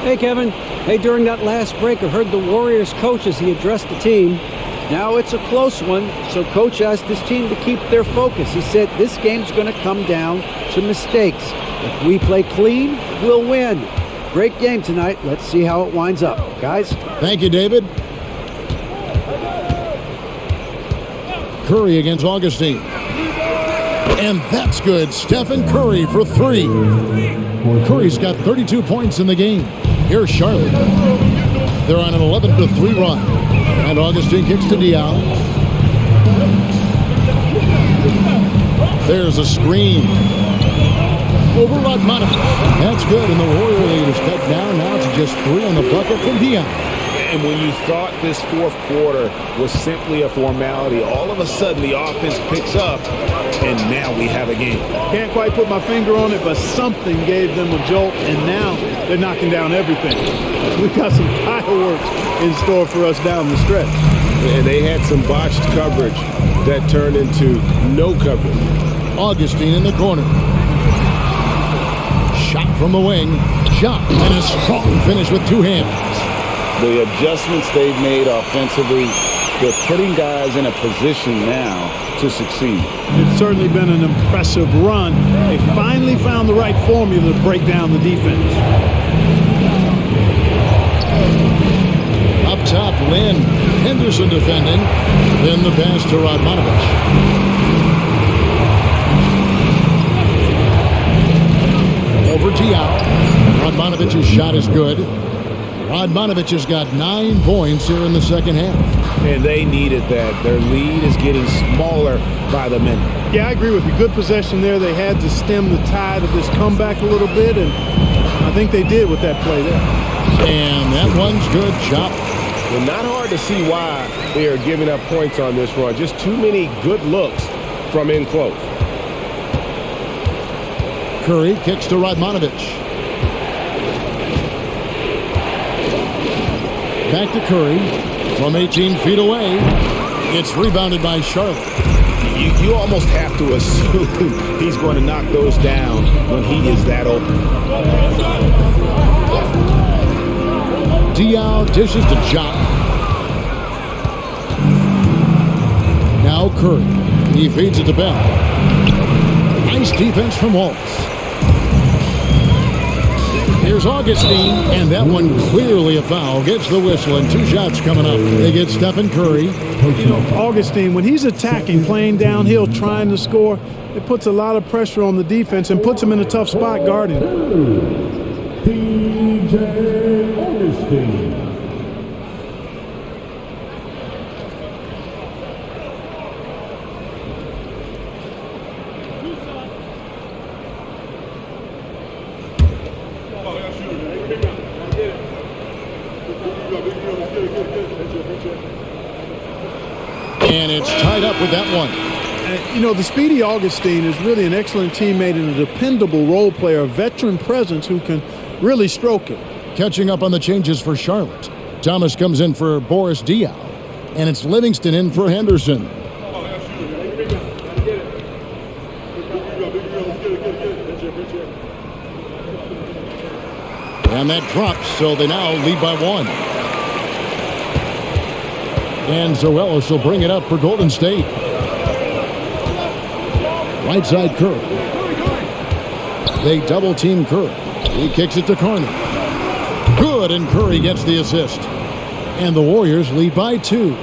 Hey, Kevin. Hey, during that last break, I heard the Warriors coach as he addressed the team. Now it's a close one, so coach asked his team to keep their focus. He said this game's going to come down to mistakes. If we play clean, we'll win. Great game tonight. Let's see how it winds up. Guys? Thank you, David. Curry against Augustine. And that's good. Stephen Curry for three. Curry's got 32 points in the game. Here's Charlotte. They're on an 11-3 run. And Augustine kicks to Dion. There's a screen. Over Rodmanovich. That's good. And the Warrior lead is cut down now to just 3 on the bucket from Dion. And when you thought this fourth quarter was simply a formality, all of a sudden the offense picks up, and now we have a game. Can't quite put my finger on it, but something gave them a jolt, and now they're knocking down everything. We've got some fireworks in store for us down the stretch. And they had some botched coverage that turned into no coverage. Augustine in the corner. Shot from the wing. Shot. And a strong finish with two hands. The adjustments they've made offensively, they're putting guys in a position now to succeed. It's certainly been an impressive run. They finally found the right formula to break down the defense. Up top, Lynn. Henderson defending. Then the pass to Rodmanovich. Over Dion. Rodmanovich's shot is good. Rodmanovich has got 9 points here in the second half. And they needed that. Their lead is getting smaller by the minute. Yeah, I agree with you. Good possession there. They had to stem the tide of this comeback a little bit, and I think they did with that play there. And that one's good. Chop. Well, not hard to see why they are giving up points on this run. Just too many good looks from in close. Curry kicks to Rodmanovich. Back to Curry from 18 feet away. It's rebounded by Charlotte. You almost have to assume he's going to knock those down when he is that open. Diaw dishes to Jock. Now Curry. He feeds it to Bell. Nice defense from Holtz. Here's Augustine, and that one clearly a foul. Gets the whistle, and 2 shots coming up. They get Stephen Curry. You know, Augustine, when he's attacking, playing downhill, trying to score, it puts a lot of pressure on the defense and puts him in a tough spot guarding. P.J. Augustine. And it's tied up with that one. You know, the speedy Augustine is really an excellent teammate and a dependable role player, a veteran presence who can really stroke it. Catching up on the changes for Charlotte. Thomas comes in for Boris Diaw. And it's Livingston in for Henderson. And that drops, so they now lead by 1. And Zoelos will bring it up for Golden State. Right side Curry. They double team Curry. He kicks it to Carney. Good, and Curry gets the assist. And the Warriors lead by 2.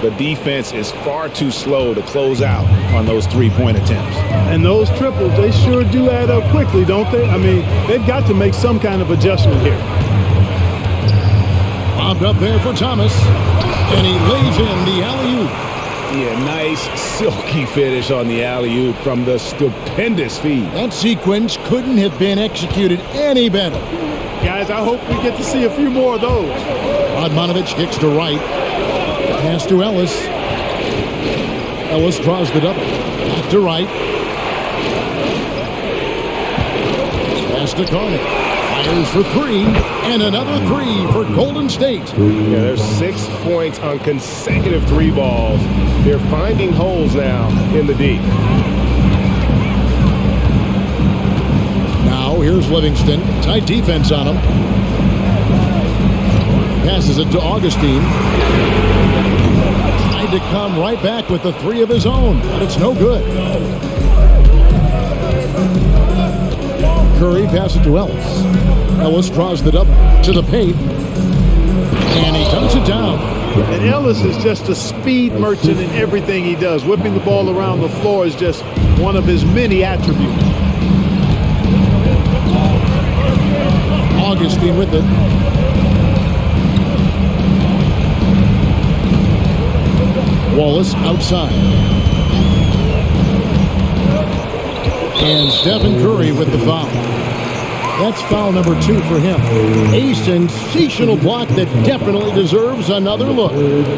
The defense is far too slow to close out on those 3-point attempts. And those triples, they sure do add up quickly, don't they? I mean, they've got to make some kind of adjustment here. Bobbed up there for Thomas. And he lays in the alley-oop. Yeah, nice silky finish on the alley-oop from the stupendous feed. That sequence couldn't have been executed any better. Guys, I hope we get to see a few more of those. Rodmanovich kicks to right. Pass to Ellis. Ellis draws the double. Back to right. Pass to Carney. Fires for 3. And another 3 for Golden State. Yeah, there's 6 points on consecutive 3 balls. They're finding holes now in the D. Now here's Livingston. Tight defense on him. Passes it to Augustine. Tried to come right back with the 3 of his own, but it's no good. Curry passes it to Ellis. Ellis draws the double to the paint. And he dumps it down. And Ellis is just a speed merchant in everything he does. Whipping the ball around the floor is just one of his many attributes. Augustine with it. Wallace outside. And Stephen Curry with the foul. That's foul number 2 for him. A sensational block that definitely deserves another look.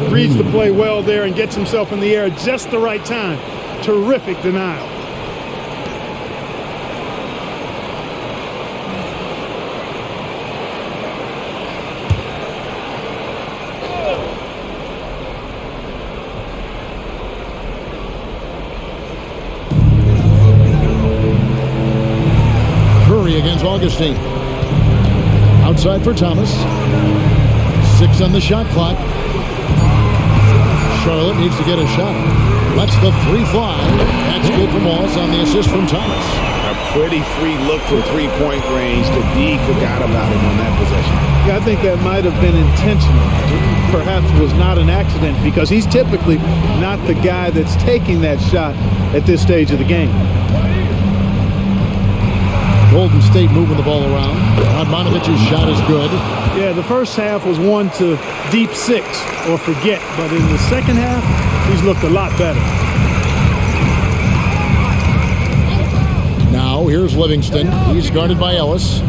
Reads the play well there and gets himself in the air at just the right time. Terrific denial. Against Augustine. Outside for Thomas. 6 on the shot clock. Charlotte needs to get a shot. Lets the 3 fly. That's good from Wallace on the assist from Thomas. A pretty free look from three-point range. The D forgot about him on that possession. Yeah, I think that might have been intentional. Perhaps was not an accident because he's typically not the guy that's taking that shot at this stage of the game. Golden State moving the ball around. Radmanovic's shot is good. Yeah, the first half was 1 to deep 6 or forget, but in the second half, he's looked a lot better. Now here's Livingston. He's guarded by Ellis.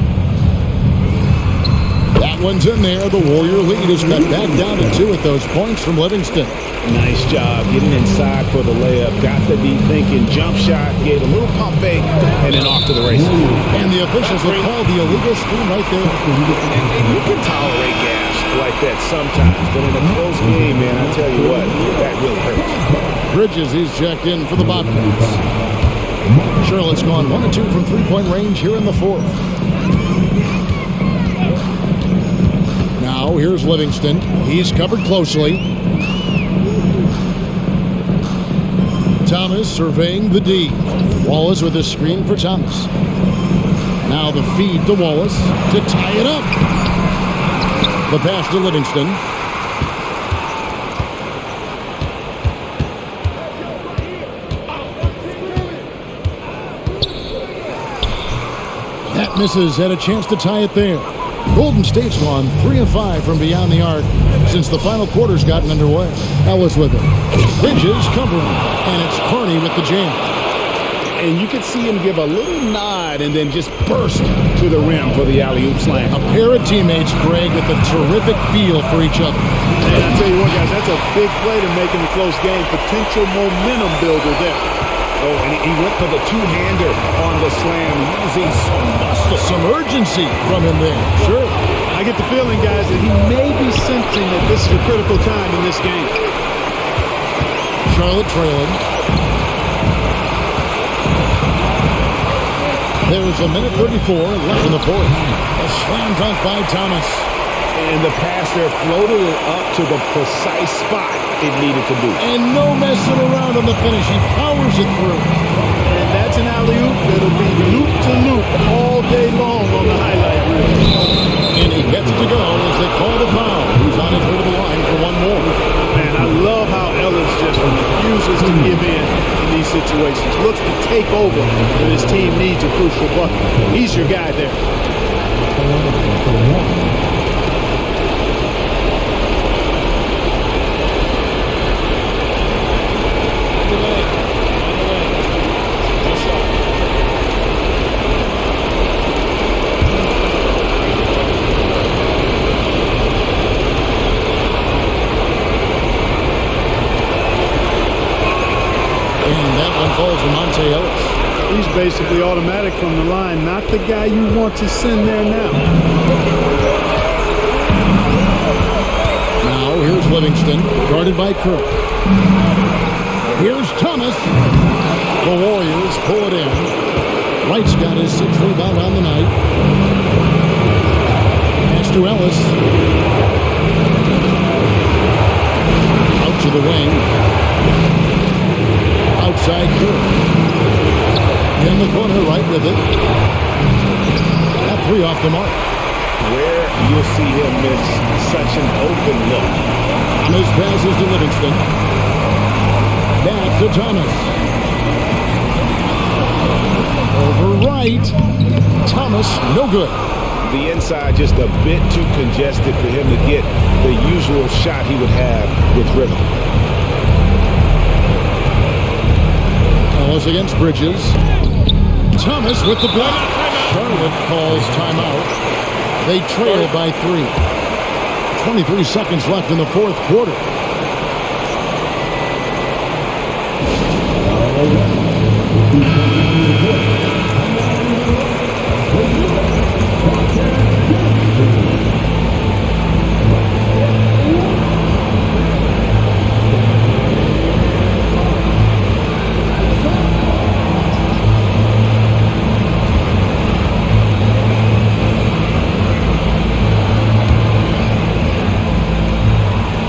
That one's in there. The Warrior lead is cut back down to 2 with those points from Livingston. Nice job getting inside for the layup. Got the D thinking, jump shot, gave a little pump fake, and then off to the races. And the officials will call the illegal screen right there. You can tolerate gas like that sometimes, but in a close game, man, I tell you what, that really hurts. Bridges, he's checked in for the Bobcats. Charlotte's gone 1 of 2 from three-point range here in the 4th. Now here's Livingston. He's covered closely. Thomas surveying the D. Wallace with a screen for Thomas. Now the feed to Wallace to tie it up. The pass to Livingston. That misses. Had a chance to tie it there. Golden State's gone 3 of 5 from beyond the arc since the final quarter's gotten underway. Ellis with it. Bridges covering. And it's Carney with the jam. And you could see him give a little nod and then just burst to the rim for the alley-oop slam. A pair of teammates, Greg, with a terrific feel for each other. And I tell you what, guys, that's a big play to make in a close game. Potential momentum builder there. Oh, and he went for the two-hander on the slam, using Some urgency from him there. Sure. I get the feeling, guys, that he may be sensing that this is a critical time in this game. Charlotte trailing. There's a minute 34 left in the 4th. A slam dunk by Thomas. And the passer floated it up to the precise spot it needed to be. And no messing around on the finish. He powers it through. And that's an alley-oop that'll be loop-to-loop all day long on the highlight reel. And he gets it to go as they call the foul. He's on his way to the line for one more. Man, I love how Ellis just refuses to give in these situations. Looks to take over when his team needs a crucial bucket. He's your guy there. He's basically automatic from the line, not the guy you want to send there now. Now here's Livingston, guarded by Kirk. Here's Thomas. The Warriors pull it in. Wright's got his 6th rebound on the night. Pass to Ellis. Out to the wing. Outside Kirk. In the corner, right with it. That 3 off the mark. Where you'll see him miss such an open look. Thomas passes to Livingston. Back to Thomas. Over right. Thomas, no good. The inside just a bit too congested for him to get the usual shot he would have with rhythm. Ellis against Bridges. Thomas with the block. Charlotte calls timeout. They trail by 3. 23 seconds left in the fourth quarter.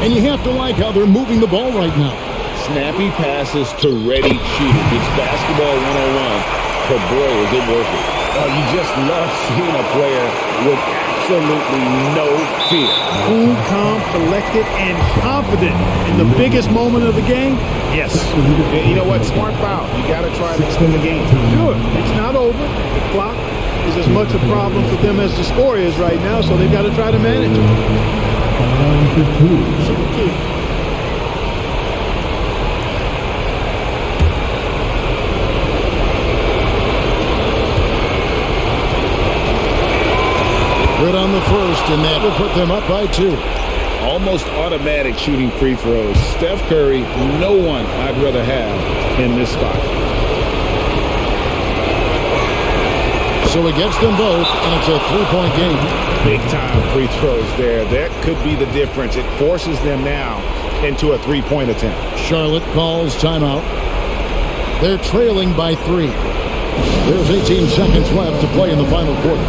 And you have to like how they're moving the ball right now. Snappy passes to ready shooters. It's basketball 101, but boy, is it worth it. You just love seeing a player with absolutely no fear. Cool, calm, collected, and confident in the biggest moment of the game. Yes. You know what? Smart foul. You got to try and extend the game. Sure. It's not over. The clock is as much a problem for them as the score is right now, so they've got to try to manage it. Super key. Good on the first, and that will put them up by 2. Almost automatic shooting free throws. Steph Curry, no one I'd rather have in this spot. So he gets them both, and it's a 3-point game. Big time free throws there. That could be the difference. It forces them now into a 3-point attempt. Charlotte calls timeout. They're trailing by 3. There's 18 seconds left to play in the final quarter.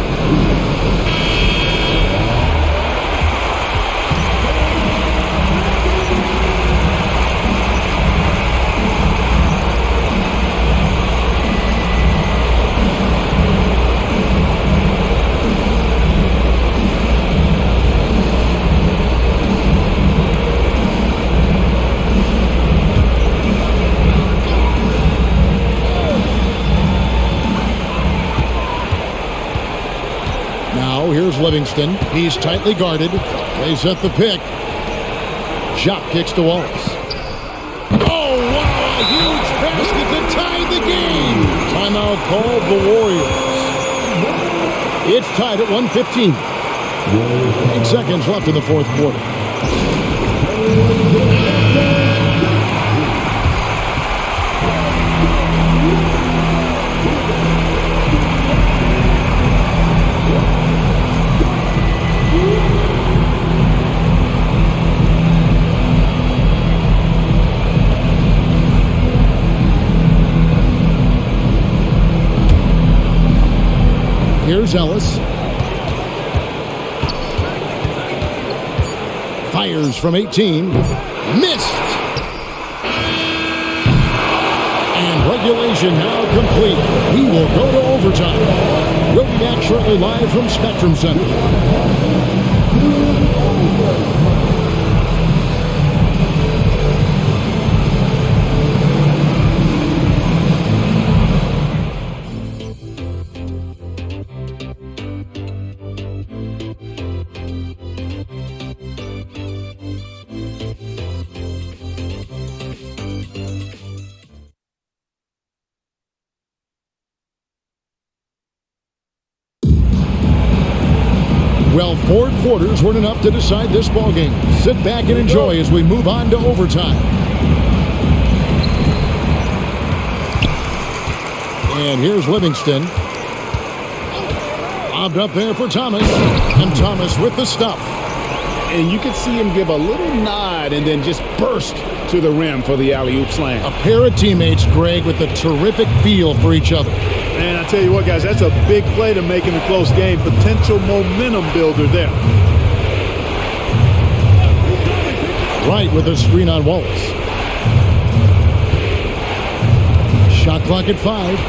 Here's Livingston. He's tightly guarded. They set the pick. Shot kicks to Wallace. Oh, wow! A huge basket to tie the game. Timeout called the Warriors. It's tied at 1:15. 8 seconds left in the fourth quarter. Here's Ellis. Fires from 18. Missed. And regulation now complete. We will go to overtime. We'll be back shortly live from Spectrum Center. Well, 4 quarters weren't enough to decide this ballgame. Sit back and enjoy as we move on to overtime. And here's Livingston. Lobbed up there for Thomas. And Thomas with the stuff. And you could see him give a little nod and then just burst to the rim for the alley-oop slam. A pair of teammates, Greg, with a terrific feel for each other. Man, I tell you what, guys, that's a big play to make in a close game. Potential momentum builder there. Right with a screen on Wallace. Shot clock at 5.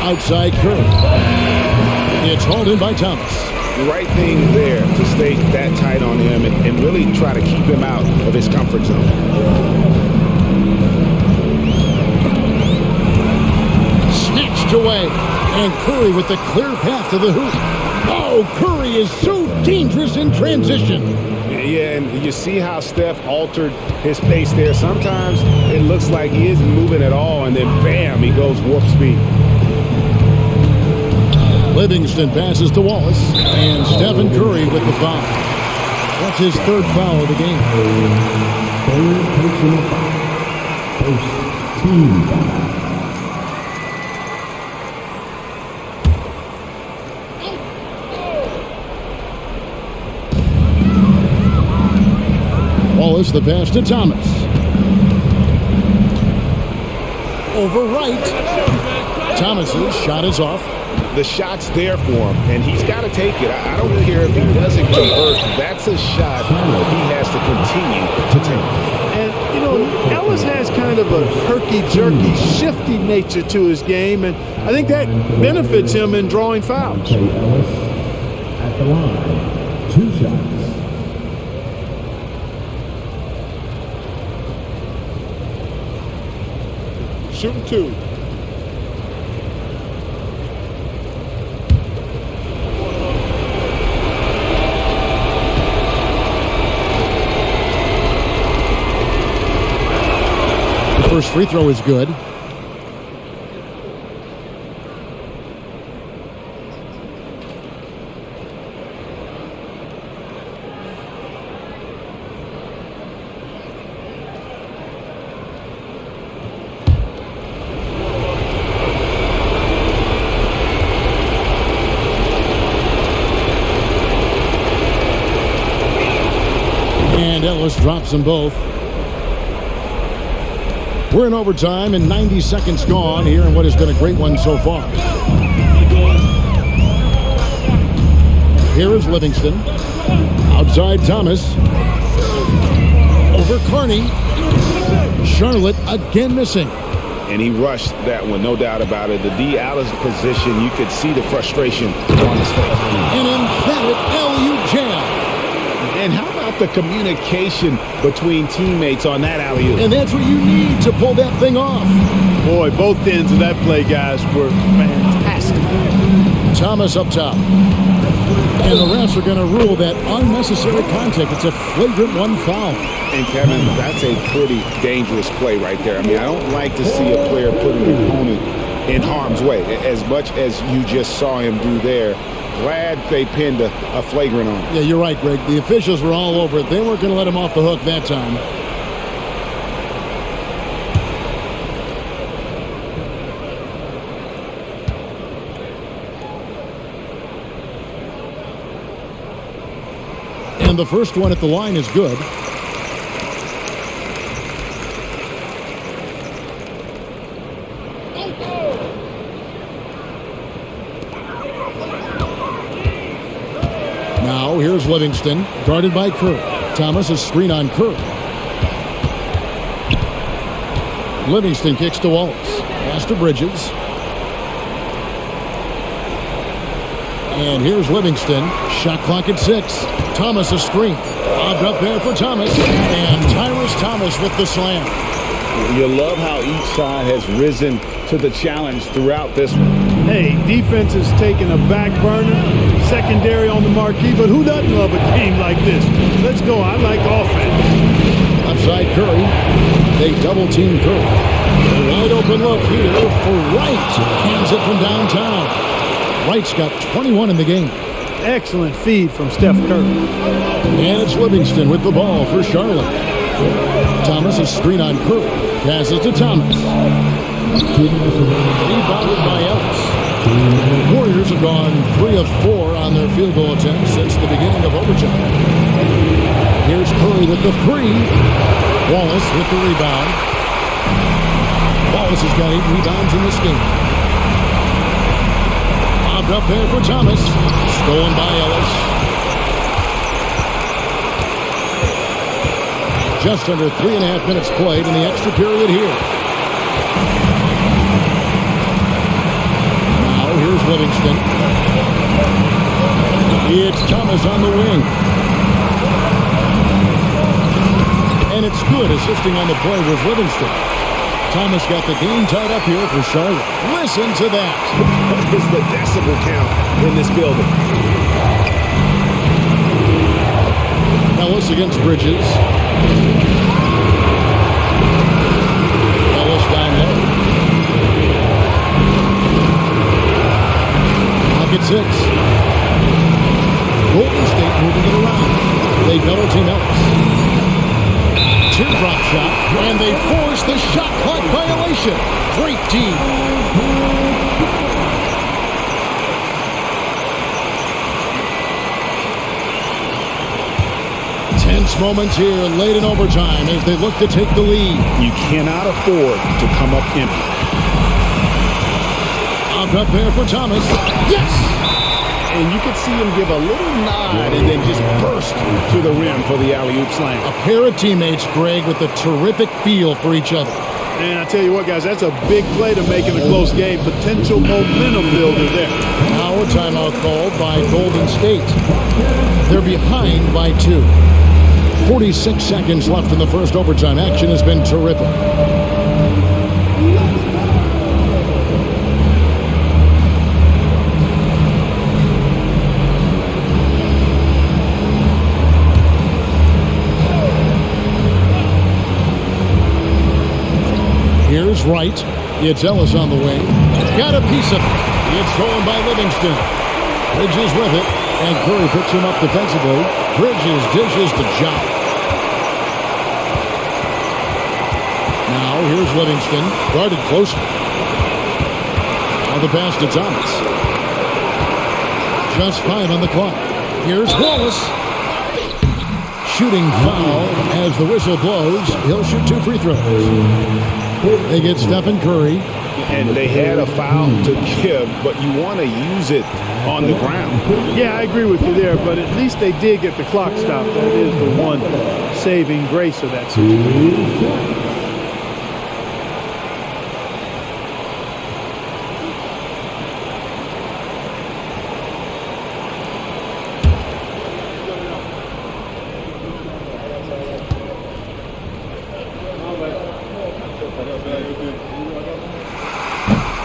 Outside Curry. It's hauled in by Thomas. right thing there to stay that tight on him and really try to keep him out of his comfort zone. Snatched away, and Curry with the clear path to the hoop. Oh, Curry is so dangerous in transition. Yeah, and you see how Steph altered his pace there. Sometimes it looks like he isn't moving at all, and then bam, he goes warp speed. Livingston passes to Wallace, and Stephen Curry with the foul. That's his third foul of the game. Third personal foul. First team foul. Wallace the pass to Thomas. Over right. Thomas's shot is off. The shot's there for him, and he's got to take it. I don't care if he doesn't convert. That's a shot he has to continue to take. And, you know, Ellis has kind of a herky-jerky, shifty nature to his game, and I think that benefits him in drawing fouls. Ellis at the line. 2 shots. Shooting 2. The first free throw is good. And Ellis drops them both. We're in overtime and 90 seconds gone here in what has been a great one so far. Here is Livingston. Outside Thomas. Over Carney. Charlotte again missing. And he rushed that one, no doubt about it. The D. Alice position, you could see the frustration on his face. An emphatic LU jam. And how about the communication between teammates on that alley-oop? And that's what you need to pull that thing off. Boy, both ends of that play, guys, were fantastic. Thomas up top. And the refs are going to rule that unnecessary contact. It's a flagrant 1 foul. And Kevin, that's a pretty dangerous play right there. I mean, I don't like to see a player put an opponent in harm's way, as much as you just saw him do there. Glad they pinned a flagrant on him. Yeah, you're right, Greg. The officials were all over it. They weren't going to let him off the hook that time. And the first one at the line is good. Now here's Livingston, guarded by Curry. Thomas is screen on Curry. Livingston kicks to Wallace. Pass to Bridges. And here's Livingston. Shot clock at 6. Thomas a screen. Lobbed up there for Thomas. And Tyrus Thomas with the slam. You love how each side has risen to the challenge throughout this one. Hey, defense is taking a back burner, secondary on the marquee, but who doesn't love a game like this? Let's go. I like offense. Outside Curry. They double team Curry. A wide open look here for Wright. Cans it from downtown. Wright's got 21 in the game. Excellent feed from Steph Curry. And it's Livingston with the ball for Charlotte. Thomas is screen on Curry. Passes to Thomas. Rebounded by Ellis. Warriors have gone 3 of 4 on their field goal attempts since the beginning of overtime. Here's Curry with the 3. Wallace with the rebound. Wallace has got 8 rebounds in this game. Lobbed up there for Thomas. Stolen by Ellis. Just under 3.5 minutes played in the extra period here. Now here's Livingston. It's Thomas on the wing. And it's good, assisting on the play with Livingston. Thomas got the game tied up here for Charlotte. Listen to that. What is the decibel count in this building? Ellis against Bridges. Ellis down low. Pocket 6. Golden State moving it around. They double team Ellis. Teardrop shot, and they force the shot clock violation. Great D. Tense moments here late in overtime as they look to take the lead. You cannot afford to come up empty. Up there for Thomas. Yes! And you could see him give a little nod and then just burst to the rim for the alley-oop slam. A pair of teammates, Greg, with a terrific feel for each other. And I tell you what, guys, that's a big play to make in a close game. Potential momentum builder there. Now a timeout called by Golden State. They're behind by 2. 46 seconds left in the first overtime. Action has been terrific. Here's Wright. It's Ellis on the wing. Got a piece of it. It's stolen by Livingston. Bridges with it. And Curry picks him up defensively. Bridges dishes to John. Now here's Livingston. Guarded closely. Now the pass to Thomas. Just 5 on the clock. Here's Wallace. Shooting foul as the whistle blows. He'll shoot 2 free throws. They get Stephen Curry. And they had a foul to give, but you want to use it on the ground. Yeah, I agree with you there, but at least they did get the clock stopped. That is the one saving grace of that situation.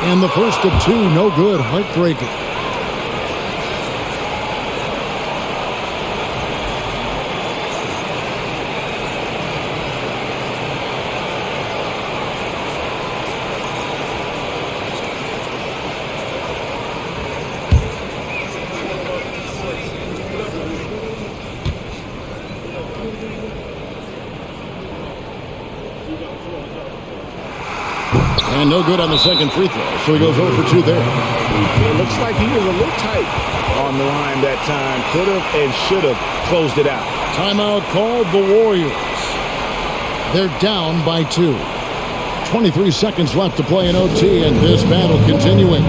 And the first of 2, no good, heartbreaking. And no good on the second free throw, so he goes 0 for 2 there. It looks like he was a little tight on the line that time. Could have and should have closed it out. Timeout called the Warriors. They're down by 2. 23 seconds left to play in OT, and this battle continuing.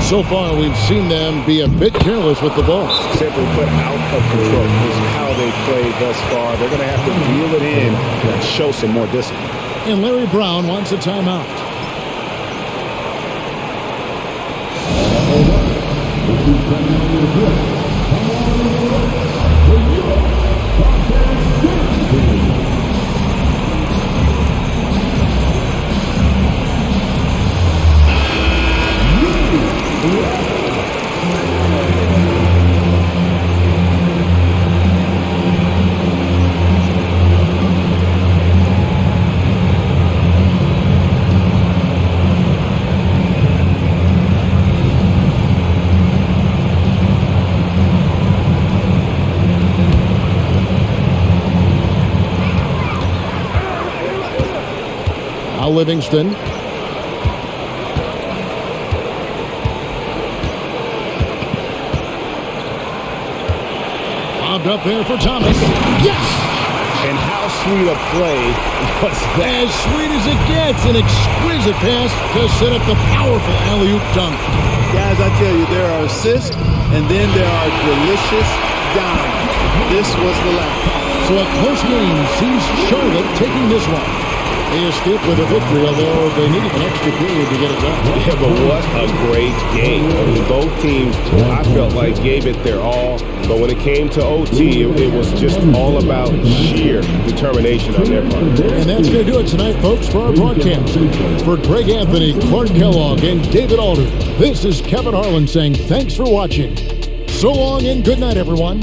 So far, we've seen them be a bit careless with the ball. Simply put, out of control. This is how they played thus far. They're going to have to reel it in and show some more discipline. And Larry Brown wants a timeout. Livingston. Lobbed up there for Thomas. Yes! And how sweet a play was that? As sweet as it gets, an exquisite pass to set up the powerful alley-oop dunk. Guys, I tell you, there are assists, and then there are delicious dimes. This was the last. So a close game sees Charlotte taking this one. They escaped with a victory, although they needed an extra period to get it done. Yeah, but what a great game. I mean, both teams, I felt like, gave it their all. But when it came to OT, it was just all about sheer determination on their part. And that's going to do it tonight, folks, for our broadcast. For Greg Anthony, Clark Kellogg, and David Alder, this is Kevin Harlan saying thanks for watching. So long and good night, everyone.